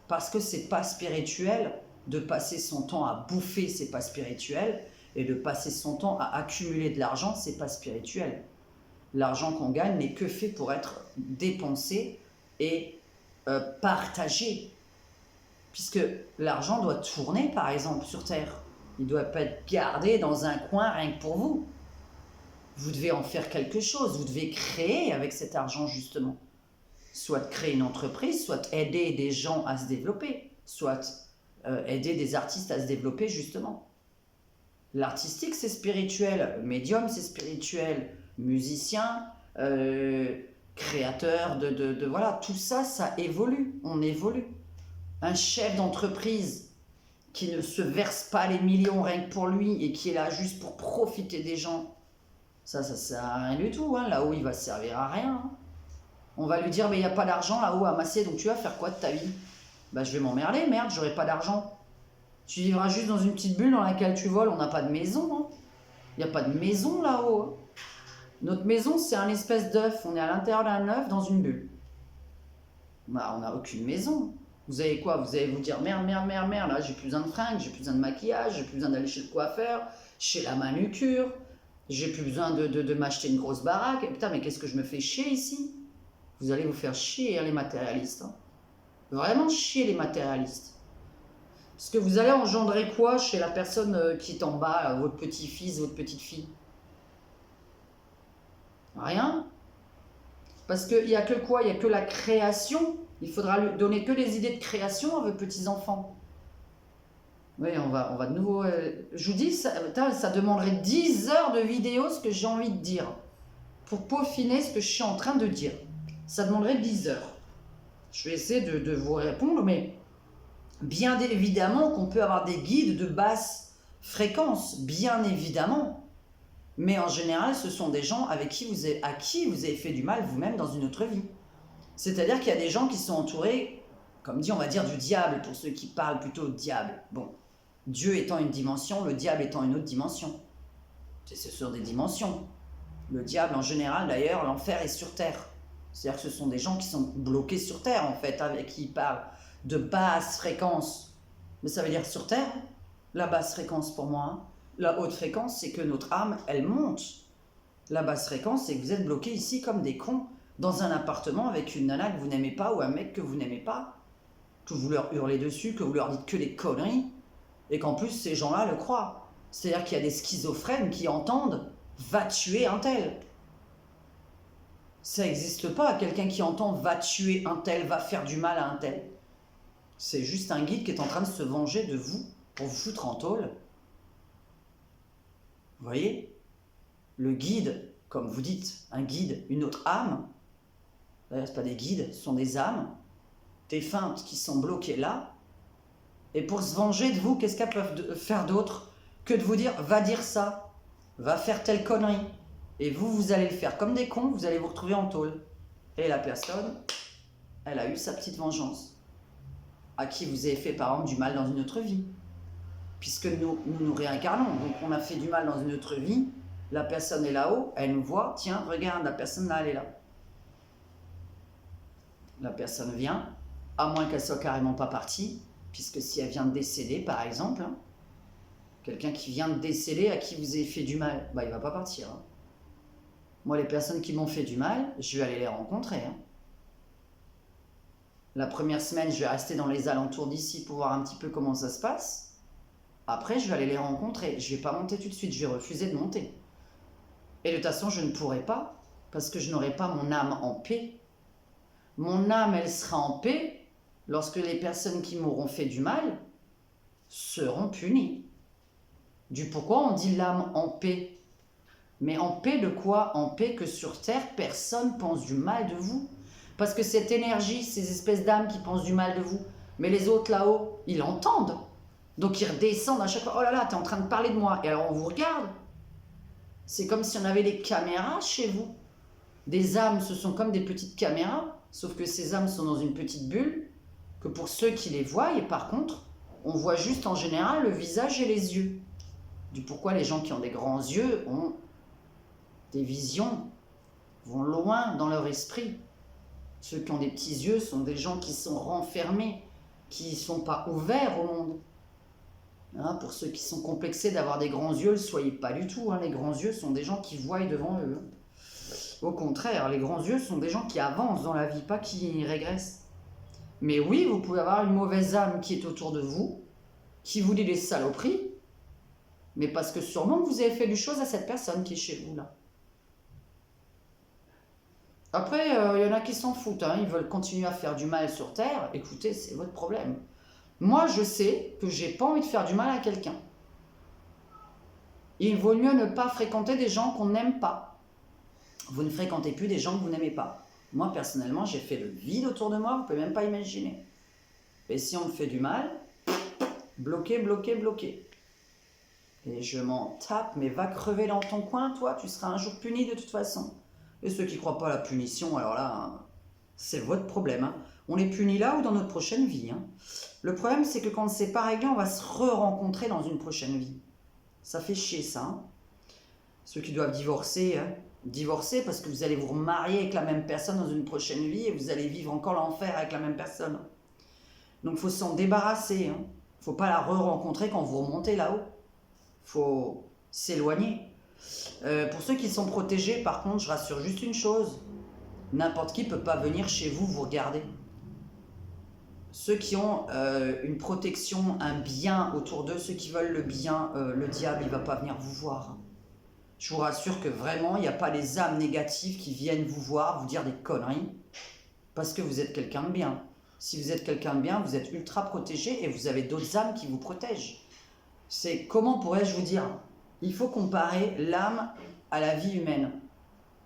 parce que c'est pas spirituel de passer son temps à bouffer, c'est pas spirituel, et de passer son temps à accumuler de l'argent, c'est pas spirituel. L'argent qu'on gagne n'est que fait pour être dépensé et partagé. Puisque l'argent doit tourner, par exemple, sur Terre. Il ne doit pas être gardé dans un coin rien que pour vous. Vous devez en faire quelque chose, vous devez créer avec cet argent, justement. Soit créer une entreprise, soit aider des gens à se développer, soit aider des artistes à se développer, justement. L'artistique, c'est spirituel. Médium, c'est spirituel. Musicien, créateur, voilà, tout ça, ça évolue. On évolue. Un chef d'entreprise qui ne se verse pas les millions rien que pour lui et qui est là juste pour profiter des gens, ça sert à rien du tout. Hein. Là-haut, il va servir à rien. Hein. On va lui dire, mais il n'y a pas d'argent là-haut à amasser, donc tu vas faire quoi de ta vie? Bah, je vais m'emmerder, merde, j'aurai pas d'argent. Tu vivras juste dans une petite bulle dans laquelle tu voles, on n'a pas de maison. Hein. Il n'y a pas de maison là-haut. Hein. Notre maison, c'est un espèce d'œuf. On est à l'intérieur d'un œuf dans une bulle. Bah, on n'a aucune maison. Vous avez quoi? Vous allez vous dire merde, là j'ai plus besoin de fringues, j'ai plus besoin de maquillage, j'ai plus besoin d'aller chez le coiffeur, chez la manucure, j'ai plus besoin de m'acheter une grosse baraque. Et putain, mais qu'est-ce que je me fais chier ici? Vous allez vous faire chier, hein, les matérialistes. Hein. Vraiment chier les matérialistes. Parce que vous allez engendrer quoi chez la personne qui est en bas, là, votre petit-fils, votre petite-fille? Rien. Parce qu'il n'y a que quoi? Il n'y a que la création. Il faudra lui donner que les idées de création à vos petits-enfants. Oui, on va de nouveau... je vous dis, ça demanderait 10 heures de vidéo, ce que j'ai envie de dire. Pour peaufiner ce que je suis en train de dire. Ça demanderait 10 heures. Je vais essayer de vous répondre, mais Bien évidemment qu'on peut avoir des guides de basse fréquence, bien évidemment. Mais en général, ce sont des gens à qui vous avez fait du mal vous-même dans une autre vie. C'est-à-dire qu'il y a des gens qui sont entourés, comme dit, on va dire, du diable, pour ceux qui parlent plutôt de diable. Bon, Dieu étant une dimension, le diable étant une autre dimension. Ce sont des dimensions. Le diable, en général, d'ailleurs, l'enfer est sur terre. C'est-à-dire que ce sont des gens qui sont bloqués sur terre, en fait, avec qui ils parlent de basse fréquence. Mais ça veut dire sur terre, la basse fréquence pour moi. Hein. La haute fréquence, c'est que notre âme, elle monte. La basse fréquence, c'est que vous êtes bloqués ici comme des cons, dans un appartement avec une nana que vous n'aimez pas ou un mec que vous n'aimez pas, que vous leur hurlez dessus, que vous leur dites que des conneries, et qu'en plus, ces gens-là le croient. C'est-à-dire qu'il y a des schizophrènes qui entendent « va tuer un tel ». Ça n'existe pas, quelqu'un qui entend « va tuer un tel, va faire du mal à un tel ». C'est juste un guide qui est en train de se venger de vous pour vous foutre en tôle. Vous voyez? Le guide, comme vous dites, un guide, une autre âme. D'ailleurs, ce pas des guides, ce sont des âmes, défuntes qui sont bloquées là. Et pour se venger de vous, qu'est-ce qu'elles peuvent faire d'autre que de vous dire « va dire ça, va faire telle connerie ». Et vous, vous allez le faire comme des cons, vous allez vous retrouver en tôle. Et la personne, elle a eu sa petite vengeance. À qui vous avez fait par exemple du mal dans une autre vie. Puisque nous réincarnons, donc on a fait du mal dans une autre vie, la personne est là-haut, elle nous voit, tiens, regarde, la personne là, elle est là. La personne vient, à moins qu'elle soit carrément pas partie, puisque si elle vient de décéder, par exemple, hein, quelqu'un qui vient de décéder à qui vous avez fait du mal, bah il va pas partir. Hein. Moi, les personnes qui m'ont fait du mal, je vais aller les rencontrer. Hein. La première semaine, je vais rester dans les alentours d'ici pour voir un petit peu comment ça se passe. Après, je vais aller les rencontrer. Je ne vais pas monter tout de suite, je vais refuser de monter. Et de toute façon, je ne pourrai pas, parce que je n'aurai pas mon âme en paix. Mon âme, elle sera en paix lorsque les personnes qui m'auront fait du mal seront punies. Du pourquoi on dit l'âme en paix. Mais en paix de quoi? En paix que sur terre, personne pense du mal de vous. Parce que cette énergie, ces espèces d'âmes qui pensent du mal de vous, mais les autres là-haut, ils l'entendent. Donc ils redescendent à chaque fois. Oh là là, t'es en train de parler de moi. Et alors on vous regarde. C'est comme si on avait des caméras chez vous. Des âmes, ce sont comme des petites caméras. Sauf que ces âmes sont dans une petite bulle. Que pour ceux qui les voient, et par contre, on voit juste en général le visage et les yeux. Du pourquoi les gens qui ont des grands yeux ont des visions, vont loin dans leur esprit. Ceux qui ont des petits yeux sont des gens qui sont renfermés, qui ne sont pas ouverts au monde. Hein, pour ceux qui sont complexés d'avoir des grands yeux, ne soyez pas du tout. Hein, les grands yeux sont des gens qui voient devant eux. Au contraire, les grands yeux sont des gens qui avancent dans la vie, pas qui régressent. Mais oui, vous pouvez avoir une mauvaise âme qui est autour de vous, qui vous dit des saloperies, mais parce que sûrement vous avez fait du chose à cette personne qui est chez vous là. Après, il y en a qui s'en foutent, hein, ils veulent continuer à faire du mal sur Terre. Écoutez, c'est votre problème. Moi, je sais que j'ai pas envie de faire du mal à quelqu'un. Il vaut mieux ne pas fréquenter des gens qu'on n'aime pas. Vous ne fréquentez plus des gens que vous n'aimez pas. Moi, personnellement, j'ai fait le vide autour de moi, vous ne pouvez même pas imaginer. Et si on me fait du mal, bloqué, bloqué, bloqué. Et je m'en tape, mais va crever dans ton coin, toi, tu seras un jour puni de toute façon. Et ceux qui ne croient pas à la punition, alors là, hein, c'est votre problème. Hein. On est puni là ou dans notre prochaine vie. Hein. Le problème, c'est que quand c'est pas réglé, on va se re-rencontrer dans une prochaine vie. Ça fait chier, ça. Hein. Ceux qui doivent divorcer, hein, divorcer parce que vous allez vous remarier avec la même personne dans une prochaine vie et vous allez vivre encore l'enfer avec la même personne. Donc, il faut s'en débarrasser. Il ne faut pas la re-rencontrer quand vous remontez là-haut. Il faut s'éloigner. Pour ceux qui sont protégés, par contre, je rassure juste une chose. N'importe qui ne peut pas venir chez vous vous regarder. Ceux qui ont une protection, un bien autour d'eux, ceux qui veulent le bien, le diable, il ne va pas venir vous voir. Je vous rassure que vraiment, il n'y a pas les âmes négatives qui viennent vous voir, vous dire des conneries, parce que vous êtes quelqu'un de bien. Si vous êtes quelqu'un de bien, vous êtes ultra protégé et vous avez d'autres âmes qui vous protègent. C'est, comment pourrais-je vous dire ? Il faut comparer l'âme à la vie humaine.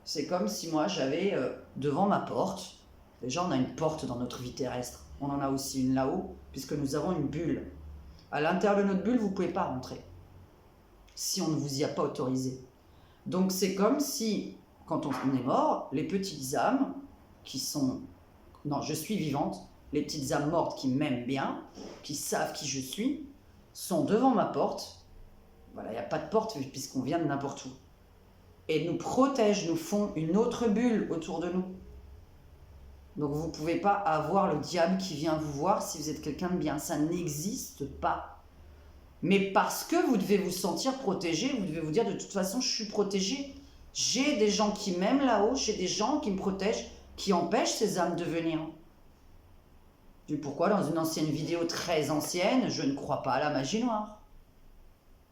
C'est comme si moi j'avais devant ma porte, déjà on a une porte dans notre vie terrestre, on en a aussi une là-haut, puisque nous avons une bulle. À l'intérieur de notre bulle, vous ne pouvez pas rentrer, si on ne vous y a pas autorisé. Donc c'est comme si, quand on est mort, les petites âmes qui sont... Non, je suis vivante, les petites âmes mortes qui m'aiment bien, qui savent qui je suis, sont devant ma porte. Voilà, il n'y a pas de porte puisqu'on vient de n'importe où. Et nous protègent, nous font une autre bulle autour de nous. Donc vous ne pouvez pas avoir le diable qui vient vous voir si vous êtes quelqu'un de bien. Ça n'existe pas. Mais parce que vous devez vous sentir protégé, vous devez vous dire de toute façon je suis protégé. J'ai des gens qui m'aiment là-haut, j'ai des gens qui me protègent, qui empêchent ces âmes de venir. Du pourquoi dans une ancienne vidéo très ancienne, je ne crois pas à la magie noire.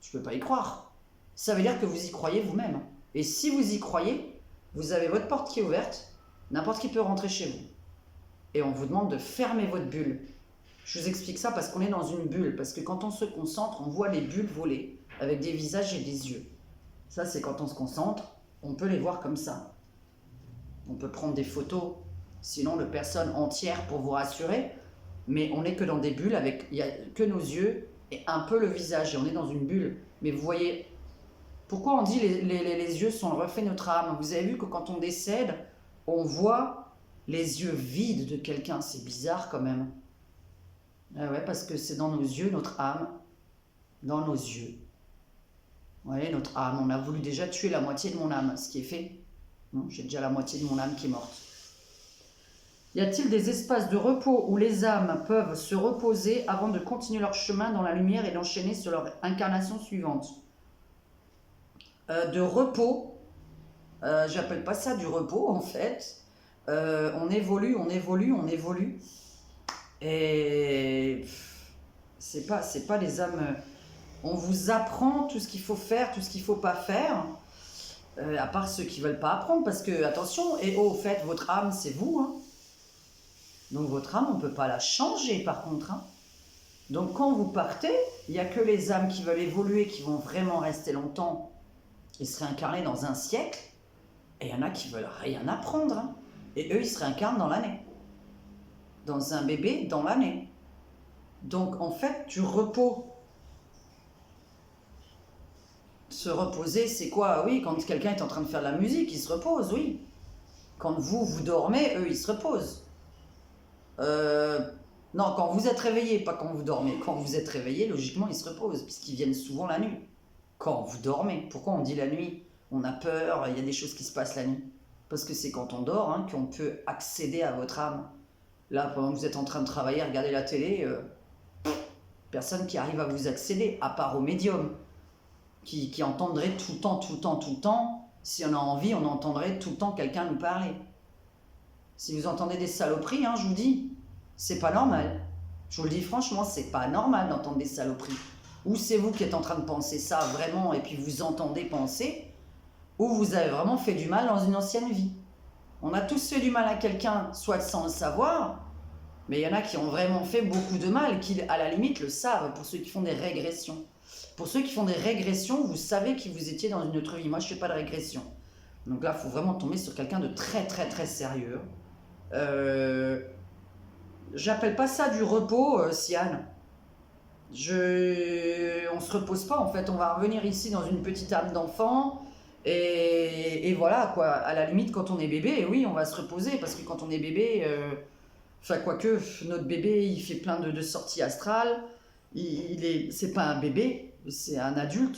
Je ne peux pas y croire. Ça veut dire que vous y croyez vous-même. Et si vous y croyez, vous avez votre porte qui est ouverte, n'importe qui peut rentrer chez vous. Et on vous demande de fermer votre bulle. Je vous explique ça parce qu'on est dans une bulle. Parce que quand on se concentre, on voit les bulles voler avec des visages et des yeux. Ça, c'est quand on se concentre, on peut les voir comme ça. On peut prendre des photos, sinon de personnes entières pour vous rassurer. Mais on n'est que dans des bulles, avec il n'y a que nos yeux et un peu le visage. Et on est dans une bulle. Mais vous voyez, pourquoi on dit les yeux sont le reflet de notre âme? Vous avez vu que quand on décède, on voit les yeux vides de quelqu'un. C'est bizarre quand même. Ah ouais, parce que c'est dans nos yeux, notre âme. Dans nos yeux. Vous voyez, notre âme. On a voulu déjà tuer la moitié de mon âme. Ce qui est fait. Non, j'ai déjà la moitié de mon âme qui est morte. Y a-t-il des espaces de repos où les âmes peuvent se reposer avant de continuer leur chemin dans la lumière et d'enchaîner sur leur incarnation suivante? De repos, j'appelle pas ça du repos en fait. On évolue, on évolue, on évolue. Et c'est pas les âmes. On vous apprend tout ce qu'il faut faire, tout ce qu'il faut pas faire. À part ceux qui veulent pas apprendre, parce que attention, et au fait, votre âme c'est vous. Hein. Donc votre âme, on ne peut pas la changer par contre. Hein. Donc quand vous partez, il n'y a que les âmes qui veulent évoluer, qui vont vraiment rester longtemps et se réincarner dans un siècle. Et il y en a qui veulent rien apprendre. Hein. Et eux, ils se réincarnent dans l'année. Dans un bébé, dans l'année. Donc en fait, du repos. Se reposer, c'est quoi? Oui, quand quelqu'un est en train de faire de la musique, il se repose, oui. Quand vous dormez, eux, ils se reposent. Non, quand vous êtes réveillé, pas quand vous dormez. Quand vous êtes réveillé, logiquement, ils se reposent, puisqu'ils viennent souvent la nuit. Quand vous dormez. Pourquoi on dit la nuit? On a peur, il y a des choses qui se passent la nuit. Parce que c'est quand on dort hein, qu'on peut accéder à votre âme. Là, pendant que vous êtes en train de travailler, regarder la télé, personne qui arrive à vous accéder, à part aux médiums, qui entendraient tout le temps, tout le temps, tout le temps. Si on a envie, on entendrait tout le temps quelqu'un nous parler. Si vous entendez des saloperies, hein, je vous dis, c'est pas normal. Je vous le dis franchement, c'est pas normal d'entendre des saloperies. Ou c'est vous qui êtes en train de penser ça vraiment et puis vous entendez penser, ou vous avez vraiment fait du mal dans une ancienne vie. On a tous fait du mal à quelqu'un, soit sans le savoir, mais il y en a qui ont vraiment fait beaucoup de mal, qui à la limite le savent, pour ceux qui font des régressions. Pour ceux qui font des régressions, vous savez que vous étiez dans une autre vie. Moi, je ne fais pas de régression. Donc là, il faut vraiment tomber sur quelqu'un de très, très, très sérieux. J'appelle pas ça du repos, Siane. On se repose pas, en fait. On va revenir ici dans une petite âme d'enfant. Et voilà, quoi. À la limite, quand on est bébé, oui, on va se reposer. Parce que quand on est bébé... Enfin, quoique, notre bébé, il fait plein de sorties astrales. C'est pas un bébé, c'est un adulte.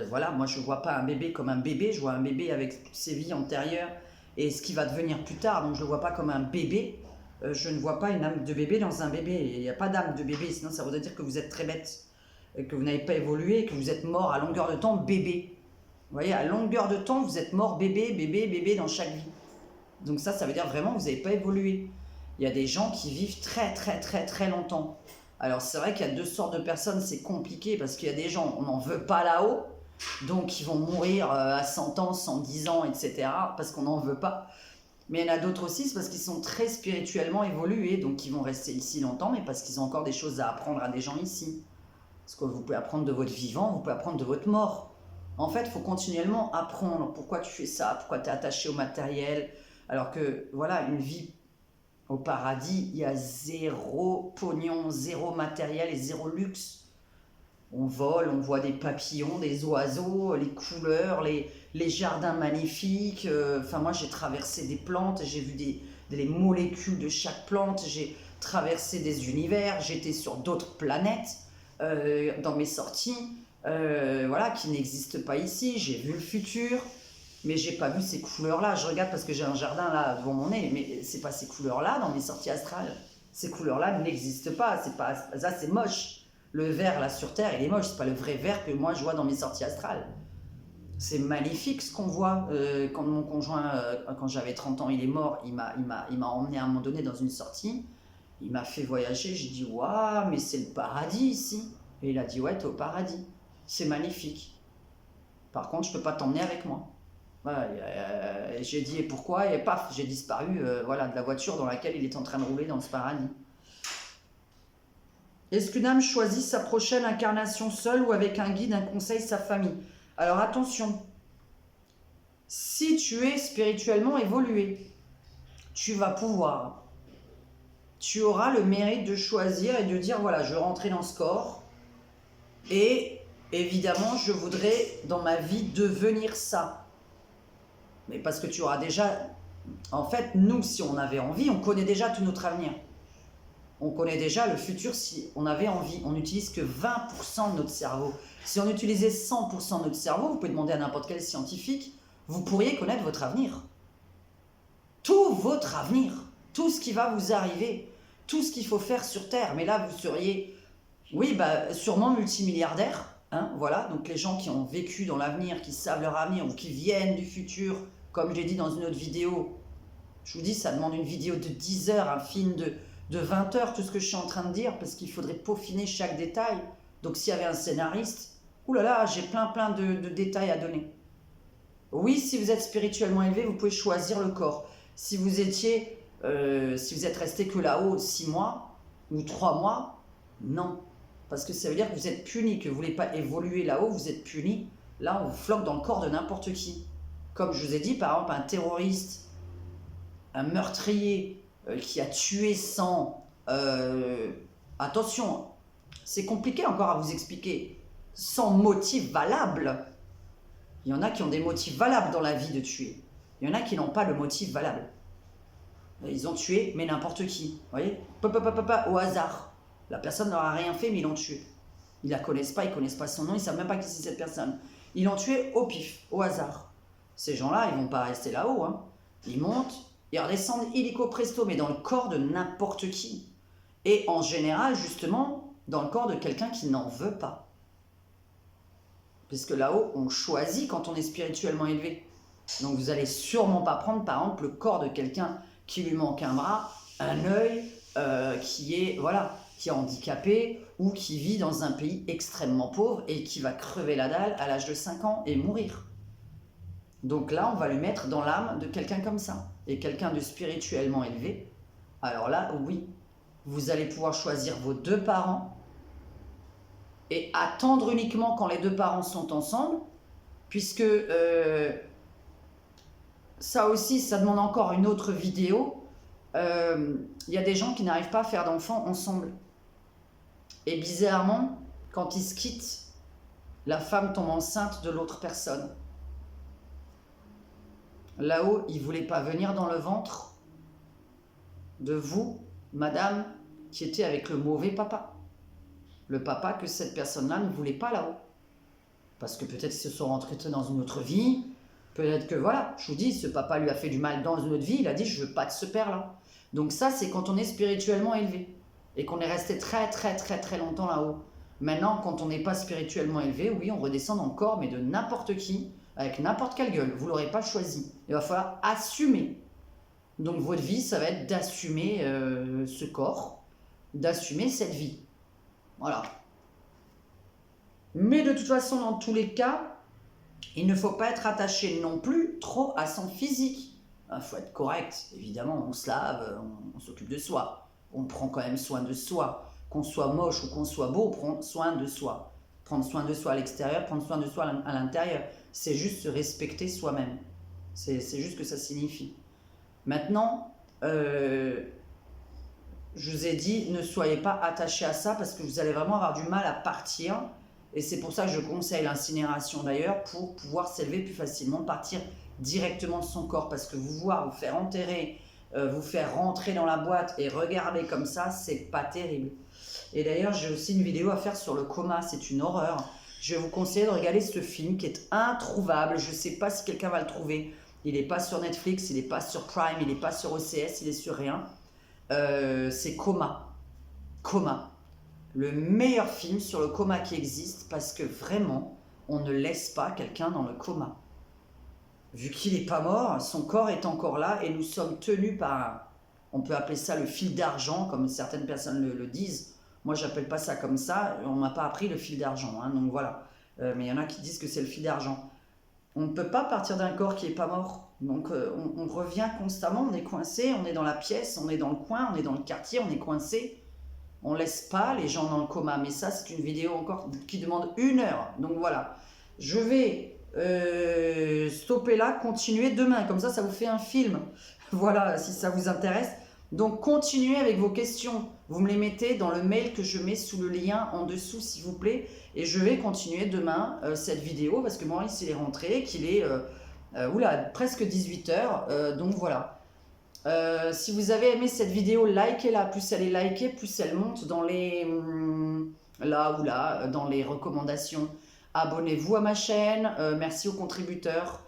Voilà, moi je vois pas un bébé comme un bébé, je vois un bébé avec toutes ses vies antérieures et ce qui va devenir plus tard, donc je le vois pas comme un bébé. Je ne vois pas une âme de bébé dans un bébé, il n'y a pas d'âme de bébé, sinon ça voudrait dire que vous êtes très bête, que vous n'avez pas évolué, que vous êtes mort à longueur de temps bébé. Vous voyez, à longueur de temps, vous êtes mort bébé, bébé, bébé dans chaque vie. Donc ça veut dire vraiment que vous n'avez pas évolué. Il y a des gens qui vivent très très très très longtemps. Alors c'est vrai qu'il y a deux sortes de personnes, c'est compliqué parce qu'il y a des gens, on n'en veut pas là-haut, donc ils vont mourir à 100 ans, 110 ans, etc. parce qu'on n'en veut pas. Mais il y en a d'autres aussi, c'est parce qu'ils sont très spirituellement évolués, donc ils vont rester ici longtemps, mais parce qu'ils ont encore des choses à apprendre à des gens ici. Parce que vous pouvez apprendre de votre vivant, vous pouvez apprendre de votre mort. En fait, il faut continuellement apprendre pourquoi tu fais ça, pourquoi tu es attaché au matériel, alors que voilà, une vie Au paradis, il y a zéro pognon, zéro matériel et zéro luxe. On vole, on voit des papillons, des oiseaux, les couleurs, les jardins magnifiques. Enfin, moi, j'ai traversé des plantes, j'ai vu les molécules de chaque plante, j'ai traversé des univers, j'étais sur d'autres planètes dans mes sorties, voilà, qui n'existent pas ici. J'ai vu le futur, mais j'ai pas vu ces couleurs-là. Je regarde parce que j'ai un jardin là devant mon nez, mais c'est pas ces couleurs-là dans mes sorties astrales. Ces couleurs-là n'existent pas. C'est pas ça, c'est moche. Le vert là sur Terre, il est moche. C'est pas le vrai vert que moi je vois dans mes sorties astrales. C'est magnifique ce qu'on voit. Quand mon conjoint, quand j'avais 30 ans, il est mort. Il m'a emmené à un moment donné dans une sortie. Il m'a fait voyager. J'ai dit waouh, mais c'est le paradis ici. Et il a dit ouais, t'es au paradis. C'est magnifique. Par contre, je peux pas t'emmener avec moi. Voilà, j'ai dit et pourquoi, et paf, j'ai disparu voilà, de la voiture dans laquelle il est en train de rouler dans ce paradis. Est-ce qu'une âme choisit sa prochaine incarnation seule ou avec un guide, un conseil, sa famille? Alors attention, si tu es spirituellement évolué, tu vas pouvoir, tu auras le mérite de choisir et de dire voilà, je veux rentrer dans ce corps et évidemment je voudrais dans ma vie devenir ça. Mais parce que tu auras déjà... En fait, nous, si on avait envie, on connaît déjà tout notre avenir. On connaît déjà le futur si on avait envie. On n'utilise que 20% de notre cerveau. Si on utilisait 100% de notre cerveau, vous pouvez demander à n'importe quel scientifique, vous pourriez connaître votre avenir. Tout votre avenir. Tout ce qui va vous arriver. Tout ce qu'il faut faire sur Terre. Mais là, vous seriez, oui, sûrement multimilliardaire. Hein, voilà, donc les gens qui ont vécu dans l'avenir, qui savent leur avenir ou qui viennent du futur, comme je l'ai dit dans une autre vidéo, je vous dis, ça demande une vidéo de 10 heures, un film de 20 heures, tout ce que je suis en train de dire, parce qu'il faudrait peaufiner chaque détail. Donc s'il y avait un scénariste, oulala, j'ai plein de détails à donner. Oui, si vous êtes spirituellement élevé, vous pouvez choisir le corps. Si vous étiez, si vous êtes resté que là-haut 6 mois ou 3 mois, non. Parce que ça veut dire que vous êtes puni, que vous ne voulez pas évoluer là-haut, vous êtes puni. Là, on vous floque dans le corps de n'importe qui. Comme je vous ai dit, par exemple, un terroriste, un meurtrier qui a tué sans... attention, c'est compliqué encore à vous expliquer. Sans motif valable. Il y en a qui ont des motifs valables dans la vie de tuer. Il y en a qui n'ont pas le motif valable. Ils ont tué, mais n'importe qui. Vous voyez, au hasard. La personne n'aura rien fait, mais ils l'ont tué. Ils la connaissent pas, ils connaissent pas son nom, ils savent même pas qui c'est cette personne. Ils l'ont tué au pif, au hasard. Ces gens-là, ils vont pas rester là-haut. Hein. Ils montent, ils redescendent illico presto, mais dans le corps de n'importe qui. Et en général, justement, dans le corps de quelqu'un qui n'en veut pas. Puisque là-haut, on choisit quand on est spirituellement élevé. Donc vous allez sûrement pas prendre, par exemple, le corps de quelqu'un qui lui manque un bras, un œil, qui est, voilà, qui est handicapé ou qui vit dans un pays extrêmement pauvre et qui va crever la dalle à l'âge de 5 ans et mourir. Donc là, on va le mettre dans l'âme de quelqu'un comme ça. Et quelqu'un de spirituellement élevé, alors là, oui, vous allez pouvoir choisir vos 2 parents et attendre uniquement quand les 2 parents sont ensemble, puisque ça aussi, ça demande encore une autre vidéo. Y a des gens qui n'arrivent pas à faire d'enfants ensemble. Et bizarrement, quand ils se quittent, la femme tombe enceinte de l'autre personne. Là-haut, il ne voulait pas venir dans le ventre de vous, madame, qui était avec le mauvais papa. Le papa que cette personne-là ne voulait pas là-haut. Parce que peut-être qu'ils se sont rentrés dans une autre vie. Peut-être que, voilà, je vous dis, ce papa lui a fait du mal dans une autre vie. Il a dit, je ne veux pas de ce père-là. Donc ça, c'est quand on est spirituellement élevé. Et qu'on est resté très longtemps là-haut. Maintenant, quand on n'est pas spirituellement élevé, oui, on redescend dans le corps, mais de n'importe qui, avec n'importe quelle gueule. Vous ne l'aurez pas choisi. Il va falloir assumer. Donc votre vie, ça va être d'assumer ce corps, d'assumer cette vie. Voilà. Mais de toute façon, dans tous les cas, il ne faut pas être attaché non plus trop à son physique. Il faut être correct. Évidemment, on se lave, on s'occupe de soi. On prend quand même soin de soi. Qu'on soit moche ou qu'on soit beau, on prend soin de soi. Prendre soin de soi à l'extérieur, prendre soin de soi à l'intérieur. C'est juste se respecter soi-même. C'est juste que ça signifie. Maintenant, je vous ai dit, ne soyez pas attachés à ça parce que vous allez vraiment avoir du mal à partir. Et c'est pour ça que je conseille l'incinération d'ailleurs, pour pouvoir s'élever plus facilement, partir directement de son corps. Parce que vous voir vous faire enterrer, vous faire rentrer dans la boîte et regarder comme ça, c'est pas terrible. Et d'ailleurs, j'ai aussi une vidéo à faire sur le coma, c'est une horreur. Je vais vous conseiller de regarder ce film qui est introuvable. Je ne sais pas si quelqu'un va le trouver. Il n'est pas sur Netflix, il n'est pas sur Prime, il n'est pas sur OCS, il est sur rien. C'est Coma. Coma. Le meilleur film sur le coma qui existe parce que vraiment, on ne laisse pas quelqu'un dans le coma. Vu qu'il n'est pas mort, son corps est encore là et nous sommes tenus par, on peut appeler ça le fil d'argent, comme certaines personnes le disent. Moi, j'appelle pas ça comme ça, on m'a pas appris le fil d'argent, hein, donc voilà. Mais il y en a qui disent que c'est le fil d'argent. On ne peut pas partir d'un corps qui n'est pas mort. Donc on revient constamment, on est coincé, on est dans la pièce, on est dans le coin, on est dans le quartier, on est coincé. On ne laisse pas les gens dans le coma. Mais ça, c'est une vidéo encore qui demande 1 heure. Donc voilà, je vais stopper là, continuer demain. Comme ça vous fait un film. Voilà, si ça vous intéresse. Donc continuez avec vos questions. Vous me les mettez dans le mail que je mets sous le lien en dessous, s'il vous plaît. Et je vais continuer demain cette vidéo parce que Maurice, il est rentré, qu'il est presque 18h. Donc voilà. Si vous avez aimé cette vidéo, likez-la. Plus elle est likée, plus elle monte dans les dans les recommandations. Abonnez-vous à ma chaîne. Merci aux contributeurs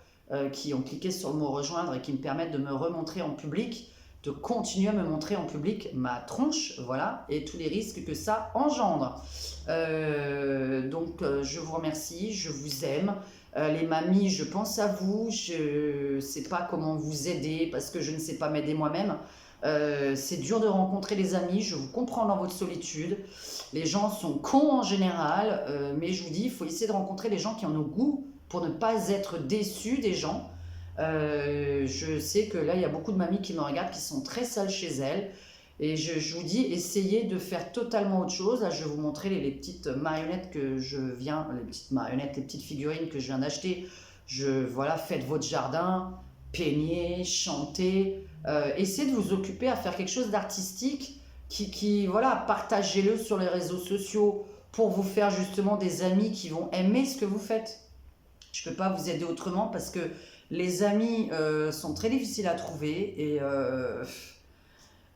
qui ont cliqué sur le mot rejoindre et qui me permettent de me remontrer en public, de continuer à me montrer en public ma tronche, voilà, et tous les risques que ça engendre. Donc je vous remercie, je vous aime. Les mamies, je pense à vous, je ne sais pas comment vous aider parce que je ne sais pas m'aider moi-même. C'est dur de rencontrer les amis, je vous comprends dans votre solitude. Les gens sont cons en général, mais je vous dis, il faut essayer de rencontrer les gens qui ont le goût pour ne pas être déçus des gens. Je sais que là, il y a beaucoup de mamies qui me regardent, qui sont très seules chez elles. Et je vous dis, essayez de faire totalement autre chose. Là, je vais vous montrer les petites marionnettes que je viens, les petites marionnettes, les petites figurines que je viens d'acheter. Voilà, faites votre jardin, peignez, chantez. Essayez de vous occuper à faire quelque chose d'artistique voilà, partagez-le sur les réseaux sociaux pour vous faire justement des amis qui vont aimer ce que vous faites. Je ne peux pas vous aider autrement parce que les amis sont très difficiles à trouver et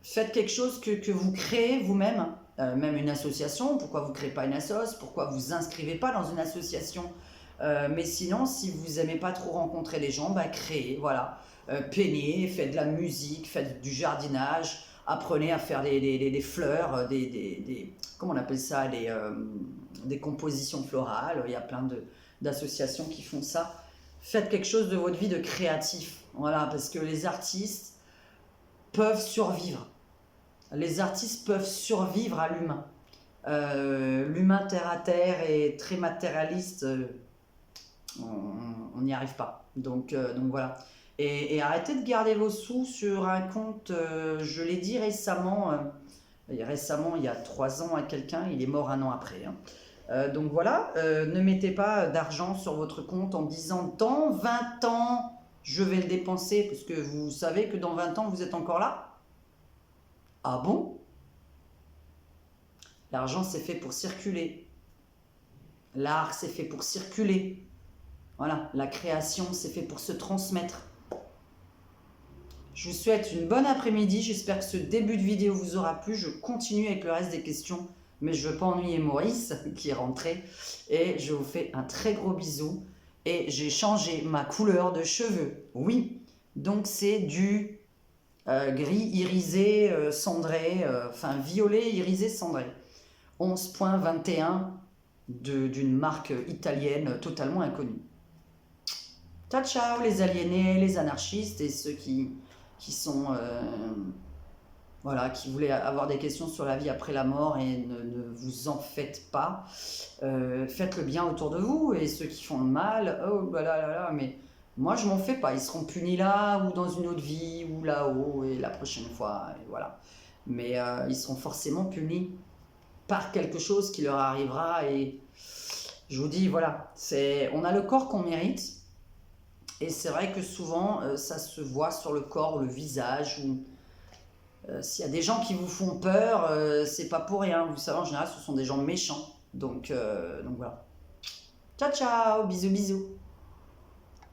faites quelque chose que vous créez vous-même, même une association. Pourquoi vous ne créez pas une assoce? Pourquoi vous inscrivez pas dans une association? Mais sinon, si vous n'aimez pas trop rencontrer les gens, bah, créez, voilà. Peignez, faites de la musique, faites du jardinage, apprenez à faire des fleurs, comment on appelle ça, des compositions florales. Il y a plein d'associations qui font ça. Faites quelque chose de votre vie de créatif, voilà, parce que les artistes peuvent survivre. Les artistes peuvent survivre à l'humain. L'humain terre à terre est très matérialiste, on n'y arrive pas. Donc voilà. Et arrêtez de garder vos sous sur un compte, je l'ai dit récemment, il y a 3 ans à quelqu'un, il est mort 1 an après. Donc voilà, ne mettez pas d'argent sur votre compte en disant dans 20 ans, je vais le dépenser, parce que vous savez que dans 20 ans, vous êtes encore là. Ah bon? L'argent, c'est fait pour circuler. L'art, c'est fait pour circuler. Voilà, la création, c'est fait pour se transmettre. Je vous souhaite une bonne après-midi. J'espère que ce début de vidéo vous aura plu. Je continue avec le reste des questions, mais je ne veux pas ennuyer Maurice qui est rentré. Et je vous fais un très gros bisou. Et j'ai changé ma couleur de cheveux. Oui, donc c'est du gris irisé cendré, enfin violet irisé cendré. 11.21 d'une marque italienne totalement inconnue. Ciao, ciao les aliénés, les anarchistes et ceux qui sont voilà, qui voulaient avoir des questions sur la vie après la mort et ne vous en faites pas. Faites le bien autour de vous et ceux qui font le mal, oh là là là, mais moi je m'en fais pas. Ils seront punis là ou dans une autre vie ou là-haut et la prochaine fois, et voilà. Mais ils seront forcément punis par quelque chose qui leur arrivera et je vous dis, voilà, on a le corps qu'on mérite. Et c'est vrai que souvent, ça se voit sur le corps, le visage, ou S'il y a des gens qui vous font peur, c'est pas pour rien. Vous savez, en général, ce sont des gens méchants. Donc voilà. Ciao, ciao, bisous, bisous.